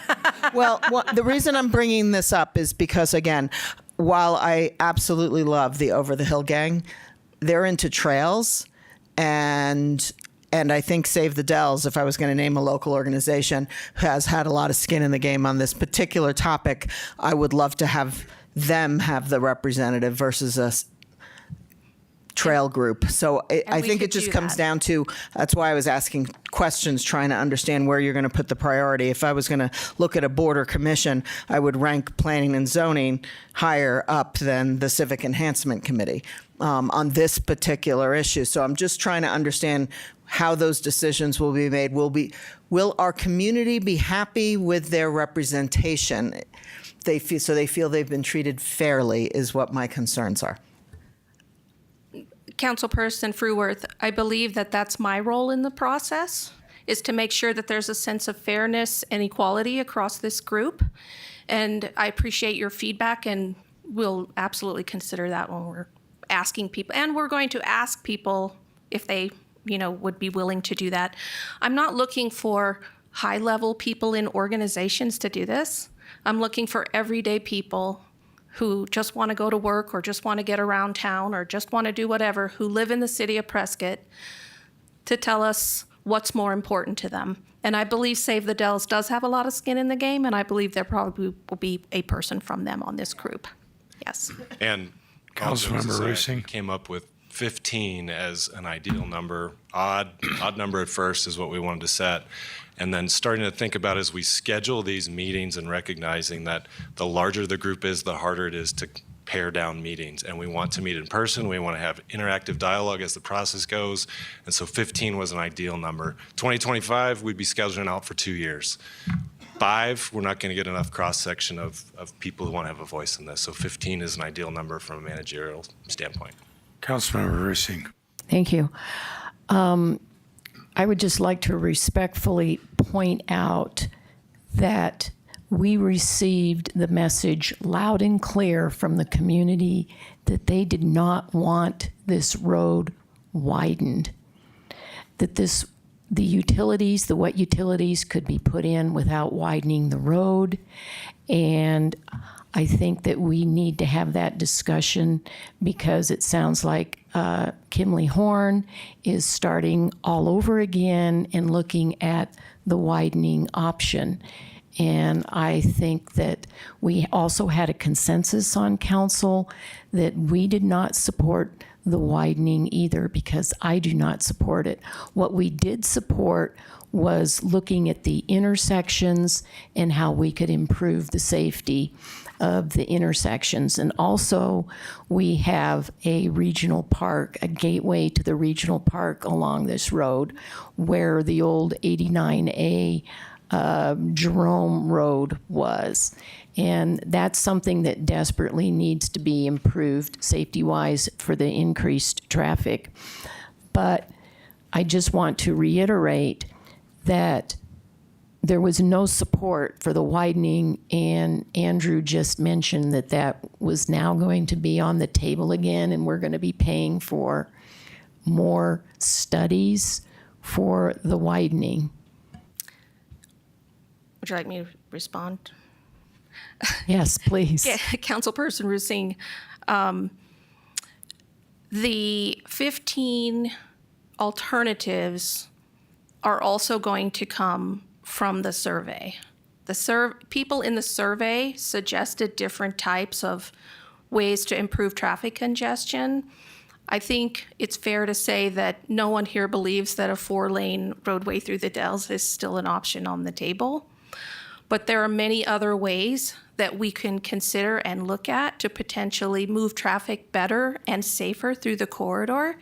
Well, the reason I'm bringing this up is because, again, while I absolutely love the Over the Hill gang, they're into trails, and I think Save the Dells, if I was going to name a local organization, has had a lot of skin in the game on this particular topic. I would love to have them have the representative versus a trail group. So I think it just comes down to, that's why I was asking questions, trying to understand where you're going to put the priority. If I was going to look at a border commission, I would rank planning and zoning higher up than the civic enhancement committee on this particular issue. So I'm just trying to understand how those decisions will be made. Will our community be happy with their representation? They feel they've been treated fairly is what my concerns are. Councilperson Fruworth, I believe that that's my role in the process, is to make sure that there's a sense of fairness and equality across this group. And I appreciate your feedback, and we'll absolutely consider that when we're asking people. And we're going to ask people if they, would be willing to do that. I'm not looking for high-level people in organizations to do this. I'm looking for everyday people who just want to go to work or just want to get around town or just want to do whatever, who live in the city of Prescott, to tell us what's more important to them. And I believe Save the Dells does have a lot of skin in the game, and I believe there probably will be a person from them on this group. Yes. And Councilmember Rusing came up with 15 as an ideal number. Odd number at first is what we wanted to set. And then starting to think about, as we schedule these meetings, and recognizing that the larger the group is, the harder it is to pare down meetings. And we want to meet in person. We want to have interactive dialogue as the process goes. And so 15 was an ideal number. 2025, we'd be scheduling out for 2 years. 5, we're not going to get enough cross-section of people who want to have a voice in this. So 15 is an ideal number from a managerial standpoint. Councilmember Rusing. Thank you. I would just like to respectfully point out that we received the message loud and clear from the community that they did not want this road widened, that the utilities, the wet utilities, could be put in without widening the road. And I think that we need to have that discussion, because it sounds like Kimley-Horn is starting all over again and looking at the widening option. And I think that we also had a consensus on council that we did not support the widening either, because I do not support it. What we did support was looking at the intersections and how we could improve the safety of the intersections. And also, we have a regional park, a gateway to the regional park along this road, where the old 89A Jerome Road was. And that's something that desperately needs to be improved safety-wise for the increased traffic. But I just want to reiterate that there was no support for the widening, and Andrew just mentioned that that was now going to be on the table again, and we're going to be paying for more studies for the widening. Would you like me to respond? Yes, please. Yeah, Councilperson Rusing, the 15 alternatives are also going to come from the survey. People in the survey suggested different types of ways to improve traffic congestion. I think it's fair to say that no one here believes that a 4-lane roadway through the Dells is still an option on the table. But there are many other ways that we can consider and look at to potentially move traffic better and safer through the corridor.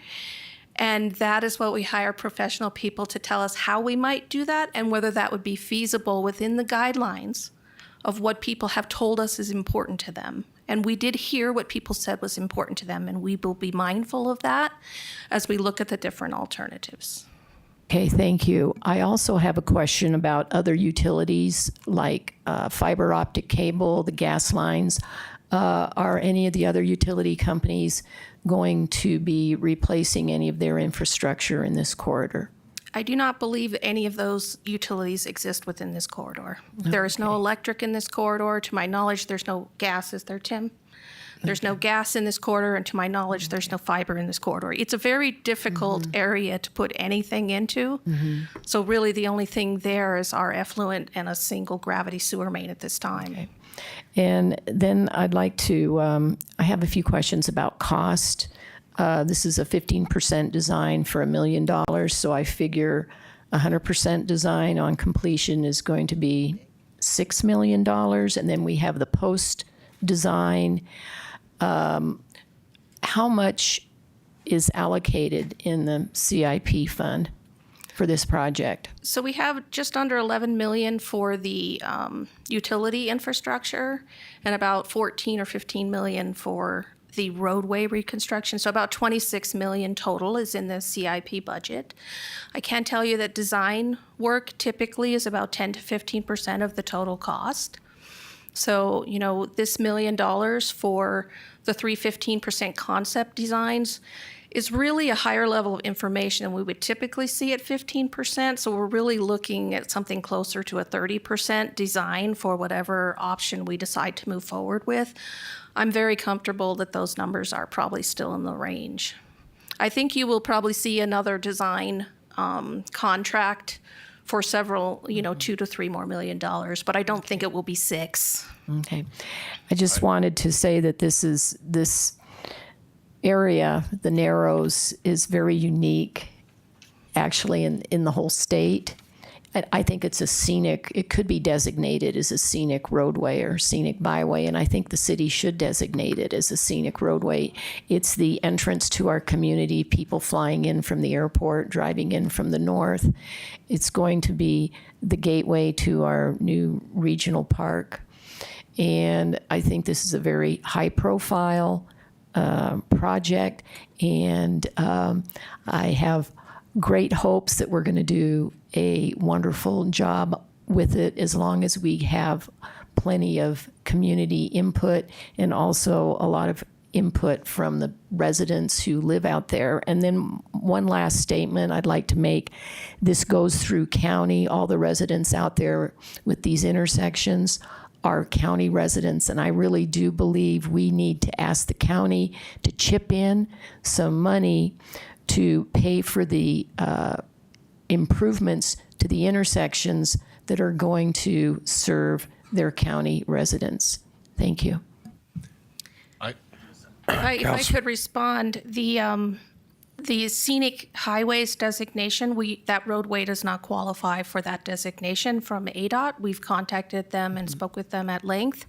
And that is what we hire professional people to tell us how we might do that, and whether that would be feasible within the guidelines of what people have told us is important to them. And we did hear what people said was important to them, and we will be mindful of that as we look at the different alternatives. Okay, thank you. I also have a question about other utilities like fiber optic cable, the gas lines. are any of the other utility companies going to be replacing any of their infrastructure in this corridor? I do not believe any of those utilities exist within this corridor. There is no electric in this corridor. To my knowledge, there's no gas. Is there, Tim? There's no gas in this corridor, and to my knowledge, there's no fiber in this corridor. It's a very difficult area to put anything into. So really, the only thing there is our effluent and a single gravity sewer main at this time. Okay. And then I'd like to, I have a few questions about cost. This is a 15% design for $1 million, so I figure 100% design on completion is going to be $6 million, and then we have the post design. How much is allocated in the CIP fund for this project? So we have just under 11 million for the utility infrastructure and about 14 or 15 million for the roadway reconstruction. So about 26 million total is in the CIP budget. I can tell you that design work typically is about 10 to 15% of the total cost. So, you know, this $1 million for the 15% concept designs is really a higher level of information than we would typically see at 15%. So we're really looking at something closer to a 30% design for whatever option we decide to move forward with. I'm very comfortable that those numbers are probably still in the range. I think you will probably see another design contract for several, you know, $2 to $3 more million, but I don't think it will be $6. Okay. I just wanted to say that this area, the Narrows, is very unique, actually, in the whole state. I think it's a scenic, it could be designated as a scenic roadway or scenic byway, and I think the city should designate it as a scenic roadway. It's the entrance to our community, people flying in from the airport, driving in from the north. It's going to be the gateway to our new regional park. And I think this is a very high-profile project, and I have great hopes that we're going to do a wonderful job with it as long as we have plenty of community input and also a lot of input from the residents who live out there. And then one last statement I'd like to make. This goes through county. All the residents out there with these intersections are county residents, and I really do believe we need to ask the county to chip in some money to pay for the improvements to the intersections that are going to serve their county residents. Thank you. If I could respond, the scenic highways designation, that roadway does not qualify for that designation from ADOT. We've contacted them and spoke with them at length.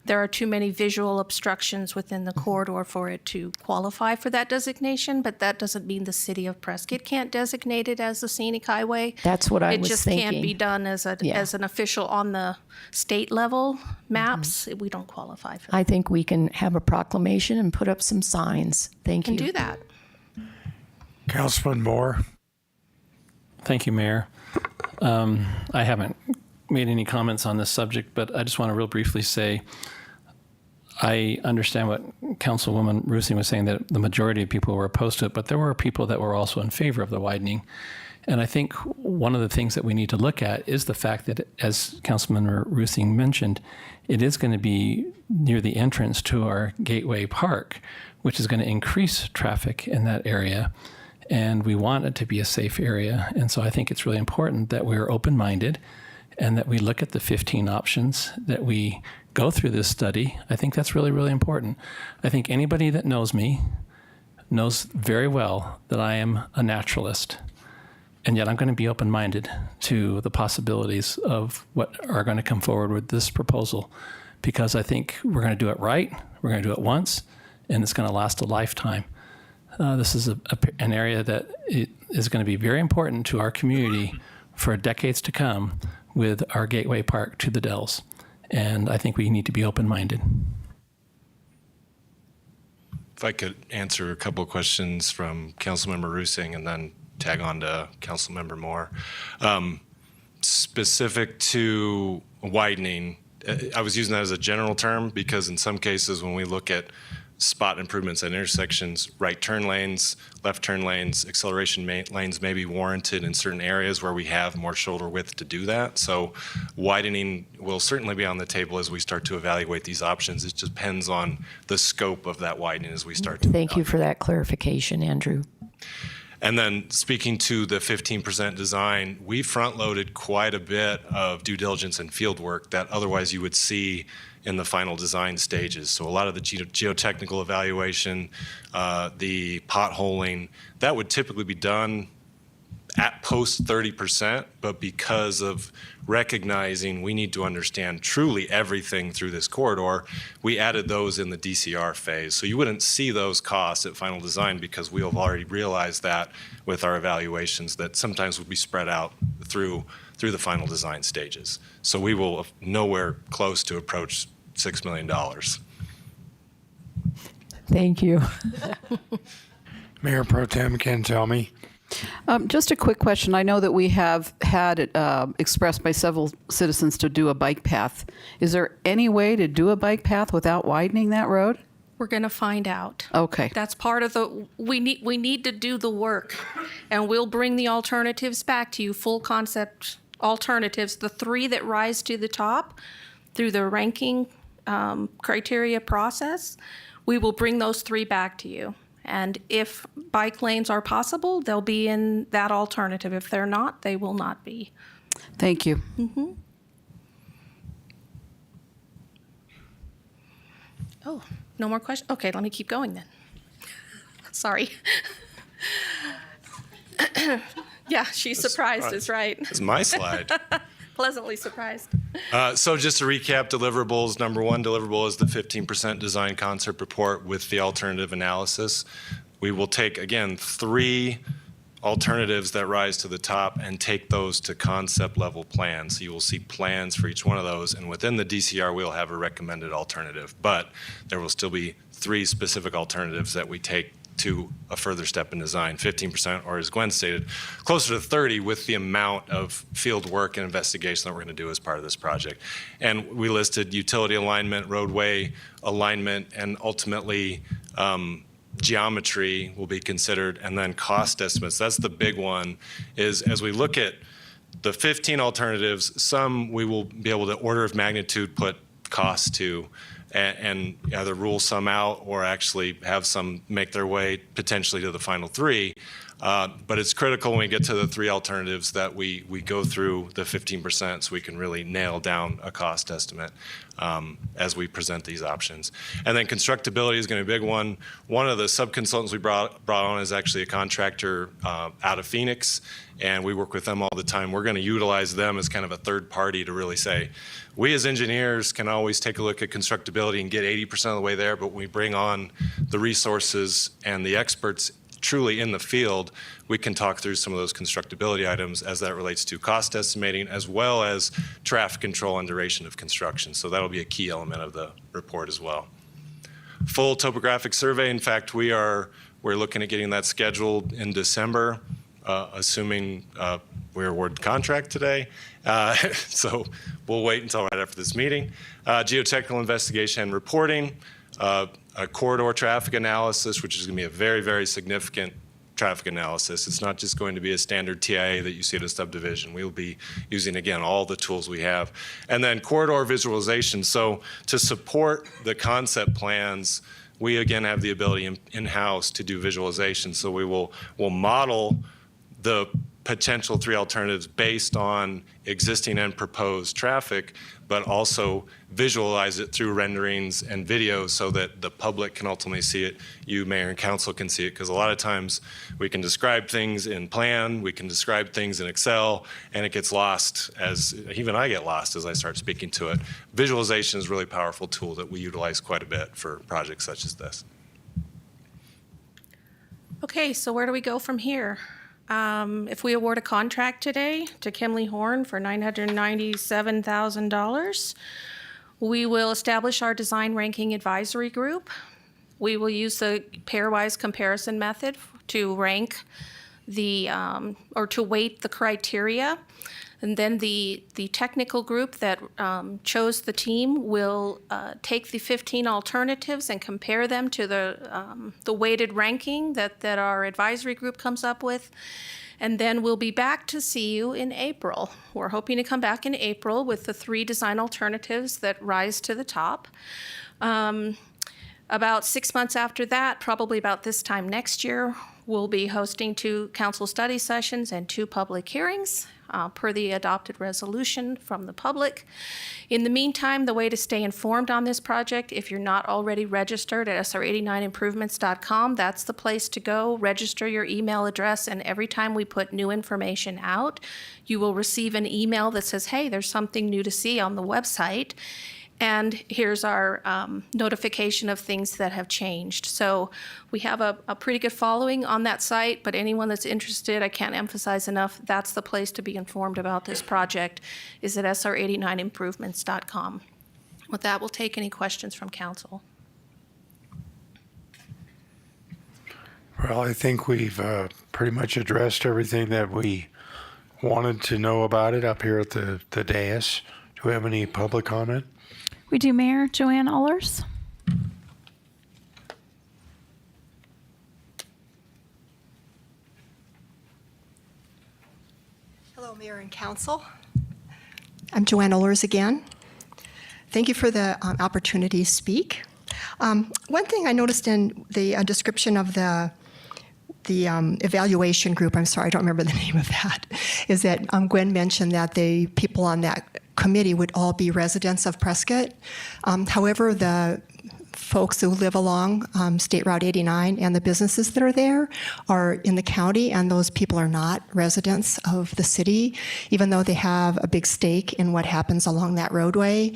There are too many visual obstructions within the corridor for it to qualify for that designation, but that doesn't mean the city of Prescott can't designate it as a scenic highway. That's what I was thinking. It just can't be done as an official on the state level maps. We don't qualify for that. I think we can have a proclamation and put up some signs. Thank you. Can do that. Councilman Moore. Thank you, Mayor. I haven't made any comments on this subject, but I just want to real briefly say I understand what Councilwoman Rusing was saying, that the majority of people were opposed to it, but there were people that were also in favor of the widening. And I think one of the things that we need to look at is the fact that, as Councilman Rusing mentioned, it is going to be near the entrance to our Gateway Park, which is going to increase traffic in that area. And we want it to be a safe area. And so I think it's really important that we're open-minded and that we look at the 15 options, that we go through this study. I think that's really, really important. I think anybody that knows me knows very well that I am a naturalist, and yet I'm going to be open-minded to the possibilities of what are going to come forward with this proposal, because I think we're going to do it right, we're going to do it once, and it's going to last a lifetime. This is an area that is going to be very important to our community for decades to come, with our Gateway Park to the Dells. And I think we need to be open-minded. If I could answer a couple of questions from Councilmember Rusing and then tag on to Councilmember Moore. Specific to widening, I was using that as a general term because in some cases when we look at spot improvements at intersections, right turn lanes, left turn lanes, acceleration lanes may be warranted in certain areas where we have more shoulder width to do that. So widening will certainly be on the table as we start to evaluate these options. It just depends on the scope of that widening as we start to Thank you for that clarification, Andrew. And then speaking to the 15% design, we front-loaded quite a bit of due diligence and field work that otherwise you would see in the final design stages. So a lot of the geotechnical evaluation, the potholing, that would typically be done at post 30%, but because of recognizing we need to understand truly everything through this corridor, we added those in the DCR phase. So you wouldn't see those costs at final design because we have already realized that with our evaluations that sometimes would be spread out through the final design stages. So we will nowhere close to approach $6 million. Thank you. Mayor Pro Tem can tell me. Just a quick question. I know that we have had it expressed by several citizens to do a bike path. Is there any way to do a bike path without widening that road? We're going to find out. Okay. That's part of the, we need to do the work, and we'll bring the alternatives back to you, full concept alternatives, the 3 that rise to the top through the ranking criteria process. We will bring those 3 back to you. And if bike lanes are possible, they'll be in that alternative. If they're not, they will not be. Thank you. Mm-hmm. Oh, no more questions? Okay, let me keep going then. Sorry. Yeah, she's surprised, is right. It's my slide. Pleasantly surprised. So just to recap deliverables, number 1 deliverable is the 15% design concept report with the alternative analysis. We will take, again, 3 alternatives that rise to the top and take those to concept level plans. So you will see plans for each one of those, and within the DCR we'll have a recommended alternative. But there will still be 3 specific alternatives that we take to a further step in design, 15%, or as Gwen stated, closer to 30 with the amount of field work and investigation that we're going to do as part of this project. And we listed utility alignment, roadway alignment, and ultimately geometry will be considered, and then cost estimates. That's the big one, is as we look at the 15 alternatives, some we will be able to order of magnitude put cost to, and either rule some out or actually have some make their way potentially to the final 3. But it's critical when we get to the 3 alternatives that we go through the 15% so we can really nail down a cost estimate as we present these options. And then constructability is going to be a big one. One of the sub-consultants we brought on is actually a contractor out of Phoenix, and we work with them all the time. We're going to utilize them as kind of a third party to really say, we as engineers can always take a look at constructability and get 80% of the way there, but when we bring on the resources and the experts truly in the field, we can talk through some of those constructability items as that relates to cost estimating as well as traffic control and duration of construction. So that'll be a key element of the report as well. Full topographic survey. In fact, we're looking at getting that scheduled in December, assuming we're awarded contract today. So we'll wait until right after this meeting. Geotechnical investigation and reporting. A corridor traffic analysis, which is going to be a very, very significant traffic analysis. It's not just going to be a standard TIA that you see at a subdivision. We'll be using, again, all the tools we have. And then corridor visualization. So to support the concept plans, we, again, have the ability in-house to do visualization. So we'll model the potential 3 alternatives based on existing and proposed traffic, but also visualize it through renderings and videos so that the public can ultimately see it, you, mayor, and council can see it, because a lot of times we can describe things in plan, we can describe things in Excel, and it gets lost, as even I get lost as I start speaking to it. Visualization is a really powerful tool that we utilize quite a bit for projects such as this. Okay, so where do we go from here? If we award a contract today to Kimley-Horn for $997,000, we will establish our design ranking advisory group. We will use the pairwise comparison method to rank the, or to weight the criteria And then the technical group that chose the team will take the 15 alternatives and compare them to the weighted ranking that our advisory group comes up with. And then we'll be back to see you in April. We're hoping to come back in April with the 3 design alternatives that rise to the top. About 6 months after that, probably about this time next year, we'll be hosting 2 council study sessions and 2 public hearings per the adopted resolution from the public. In the meantime, the way to stay informed on this project, if you're not already registered at sr89improvements.com, that's the place to go. Register your email address, and every time we put new information out, you will receive an email that says, hey, there's something new to see on the website. And here's our notification of things that have changed. So we have a pretty good following on that site, but anyone that's interested, I can't emphasize enough, that's the place to be informed about this project, is at sr89improvements.com. With that, we'll take any questions from council. Well, I think we've pretty much addressed everything that we wanted to know about it up here at the dais. Do we have any public comment? We do, Mayor. Joanne Allers. Hello, Mayor and Council. I'm Joanne Ohlers again. Thank you for the opportunity to speak. One thing I noticed in the description of the evaluation group, I'm sorry, I don't remember the name of that, is that Gwen mentioned that the people on that committee would all be residents of Prescott. However, the folks who live along State Route 89 and the businesses that are there are in the county, and those people are not residents of the city, even though they have a big stake in what happens along that roadway.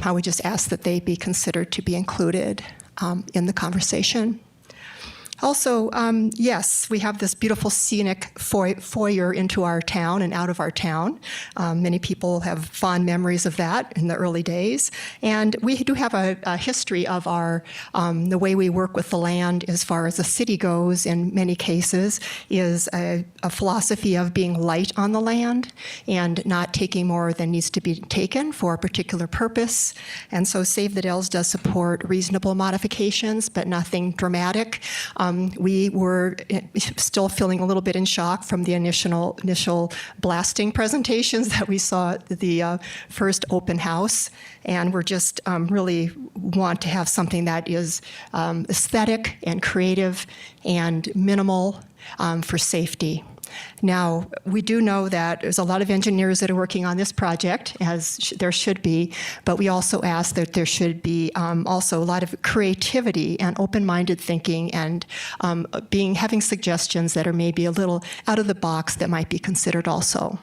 I would just ask that they be considered to be included in the conversation. Also, yes, we have this beautiful scenic foyer into our town and out of our town. Many people have fond memories of that in the early days. And we do have a history of our the way we work with the land as far as the city goes in many cases is a philosophy of being light on the land and not taking more than needs to be taken for a particular purpose. And so Save the Dells does support reasonable modifications, but nothing dramatic. We were still feeling a little bit in shock from the initial blasting presentations that we saw at the first open house, and we're just really want to have something that is aesthetic and creative and minimal for safety. Now, we do know that there's a lot of engineers that are working on this project, as there should be, but we also ask that there should be also a lot of creativity and open-minded thinking and having suggestions that are maybe a little out of the box that might be considered also.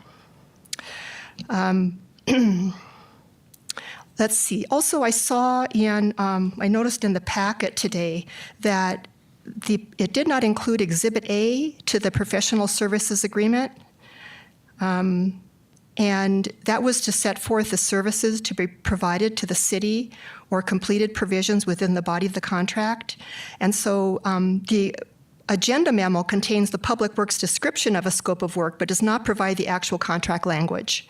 Let's see. Also, I saw I noticed in the packet today that it did not include Exhibit A to the professional services agreement, and that was to set forth the services to be provided to the city or completed provisions within the body of the contract. And so the agenda memo contains the Public Works description of a scope of work, but does not provide the actual contract language.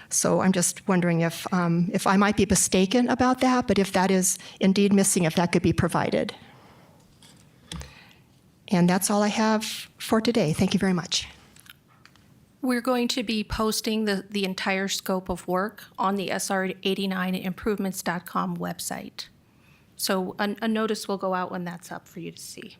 So I'm just wondering if I might be mistaken about that, but if that is indeed missing, if that could be provided. And that's all I have for today. Thank you very much. We're going to be posting the entire scope of work on the sr89improvements.com website. So a notice will go out when that's up for you to see.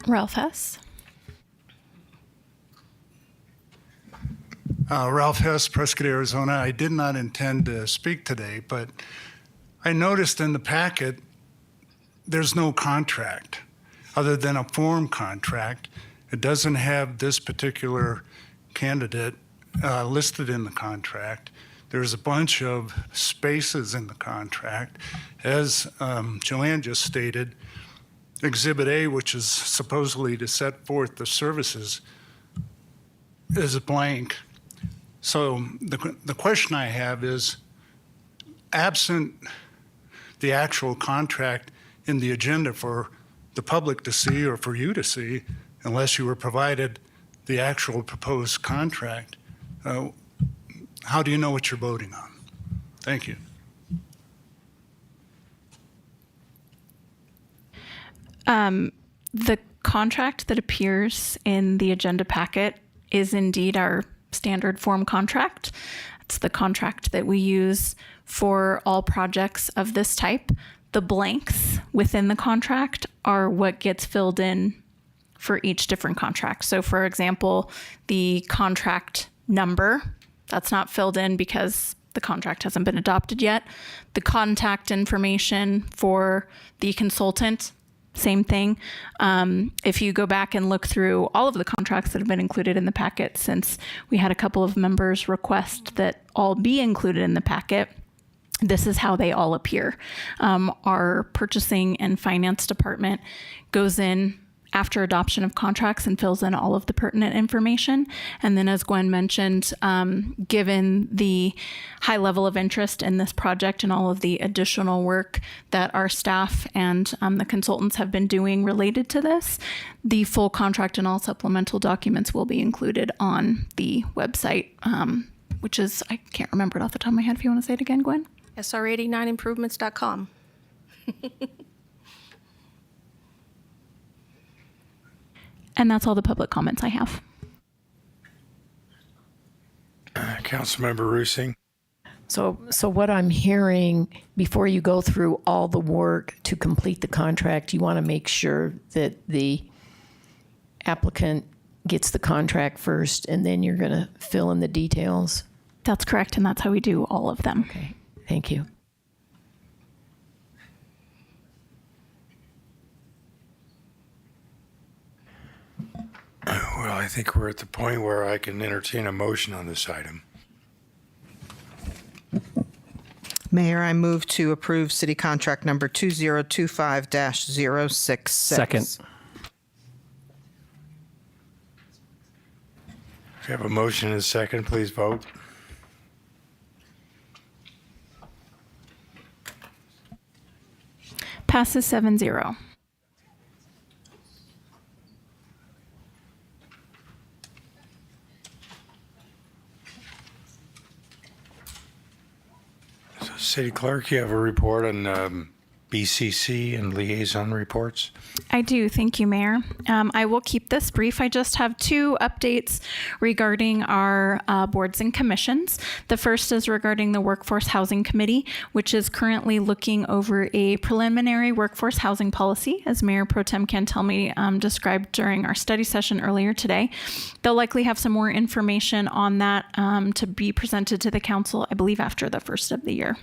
Ralph Hess. Ralph Hess, Prescott, Arizona. I did not intend to speak today, but I noticed in the packet there's no contract other than a form contract. It doesn't have this particular candidate listed in the contract. There's a bunch of spaces in the contract. As Joanne just stated, Exhibit A, which is supposedly to set forth the services, is blank. So the question I have is, absent the actual contract, in the agenda for the public to see or for you to see unless you were provided the actual proposed contract. How do you know what you're voting on? Thank you. The contract that appears in the agenda packet is indeed our standard form contract. It's the contract that we use for all projects of this type. The blanks within the contract are what gets filled in for each different contract. So for example, the contract number, that's not filled in because the contract hasn't been adopted yet. The contact information for the consultant, same thing. If you go back and look through all of the contracts that have been included in the packet, since we had a couple of members request that all be included in the packet, this is how they all appear. Our purchasing and finance department goes in after adoption of contracts and fills in all of the pertinent information. And then, as Gwen mentioned, given the high level of interest in this project and all of the additional work that our staff and the consultants have been doing related to this, the full contract and all supplemental documents will be included on the website, which is, I can't remember it off the top of my head. If you want to say it again, Gwen? SR89improvements.com. And that's all the public comments I have. Councilmember Rusing. So what I'm hearing, before you go through all the work to complete the contract, you want to make sure that the applicant gets the contract first, and then you're going to fill in the details? That's correct, and that's how we do all of them. Okay, thank you. Well, I think we're at the point where I can entertain a motion on this item. Mayor, I move to approve city contract number 2025-066. Second. If you have a motion and a second, please vote. Passes 7-0. So, City Clerk, you have a report on BCC and liaison reports? I do. Thank you, Mayor. I will keep this brief. I just have two updates regarding our boards and commissions. The first is regarding the Workforce Housing Committee, which is currently looking over a preliminary workforce housing policy, as Mayor Pro Tem Cantelmi described during our study session earlier today. They'll likely have some more information on that to be presented to the council, I believe, after the first of the year.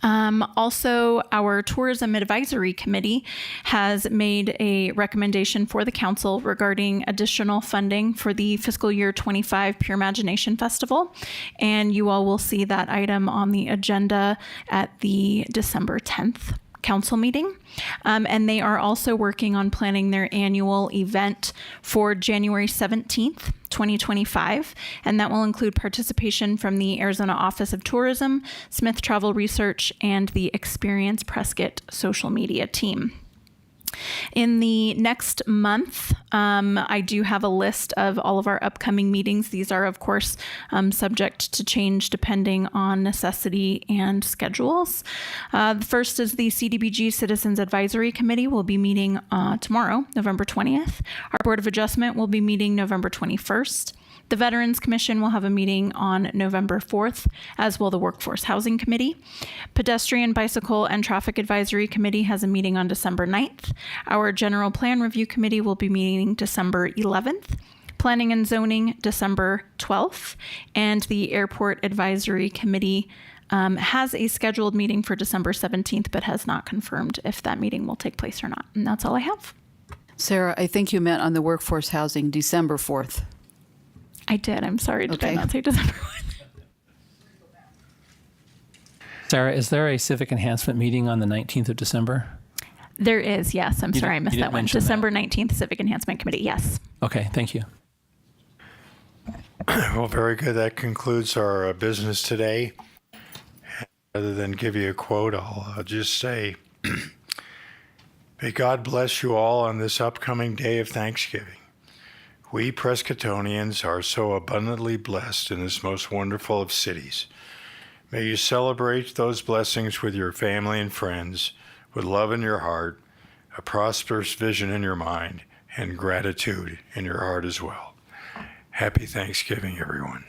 Also, our Tourism Advisory Committee has made a recommendation for the council regarding additional funding for the fiscal year 25 Pure Imagination Festival. And you all will see that item on the agenda at the December 10th council meeting. And they are also working on planning their annual event for January 17th, 2025. And that will include participation from the Arizona Office of Tourism, Smith Travel Research, and the Experience Prescott social media team. In the next month, I do have a list of all of our upcoming meetings. These are, of course, subject to change depending on necessity and schedules. The first is the CDBG Citizens Advisory Committee will be meeting tomorrow, November 20th. Our Board of Adjustment will be meeting November 21st. The Veterans Commission will have a meeting on November 4th, as will the Workforce Housing Committee. Pedestrian, Bicycle, and Traffic Advisory Committee has a meeting on December 9th. Our General Plan Review Committee will be meeting December 11th. Planning and Zoning, December 12th. And the Airport Advisory Committee has a scheduled meeting for December 17th, but has not confirmed if that meeting will take place or not. And that's all I have. Sarah, I think you meant on the workforce housing, December 4th. I did. I'm sorry. Did Okay. I not say December 1? Sarah, is there a civic enhancement meeting on the 19th of December? There is, yes. I'm sorry I missed that one. December 19th, Civic Enhancement Committee, yes. Okay, thank you. Well, very good. That concludes our business today. Rather than give you a quote, I'll just say May God bless you all on this upcoming day of Thanksgiving. We Prescottonians are so abundantly blessed in this most wonderful of cities. May you celebrate those blessings with your family and friends, with love in your heart, a prosperous vision in your mind, and gratitude in your heart as well. Happy Thanksgiving, everyone.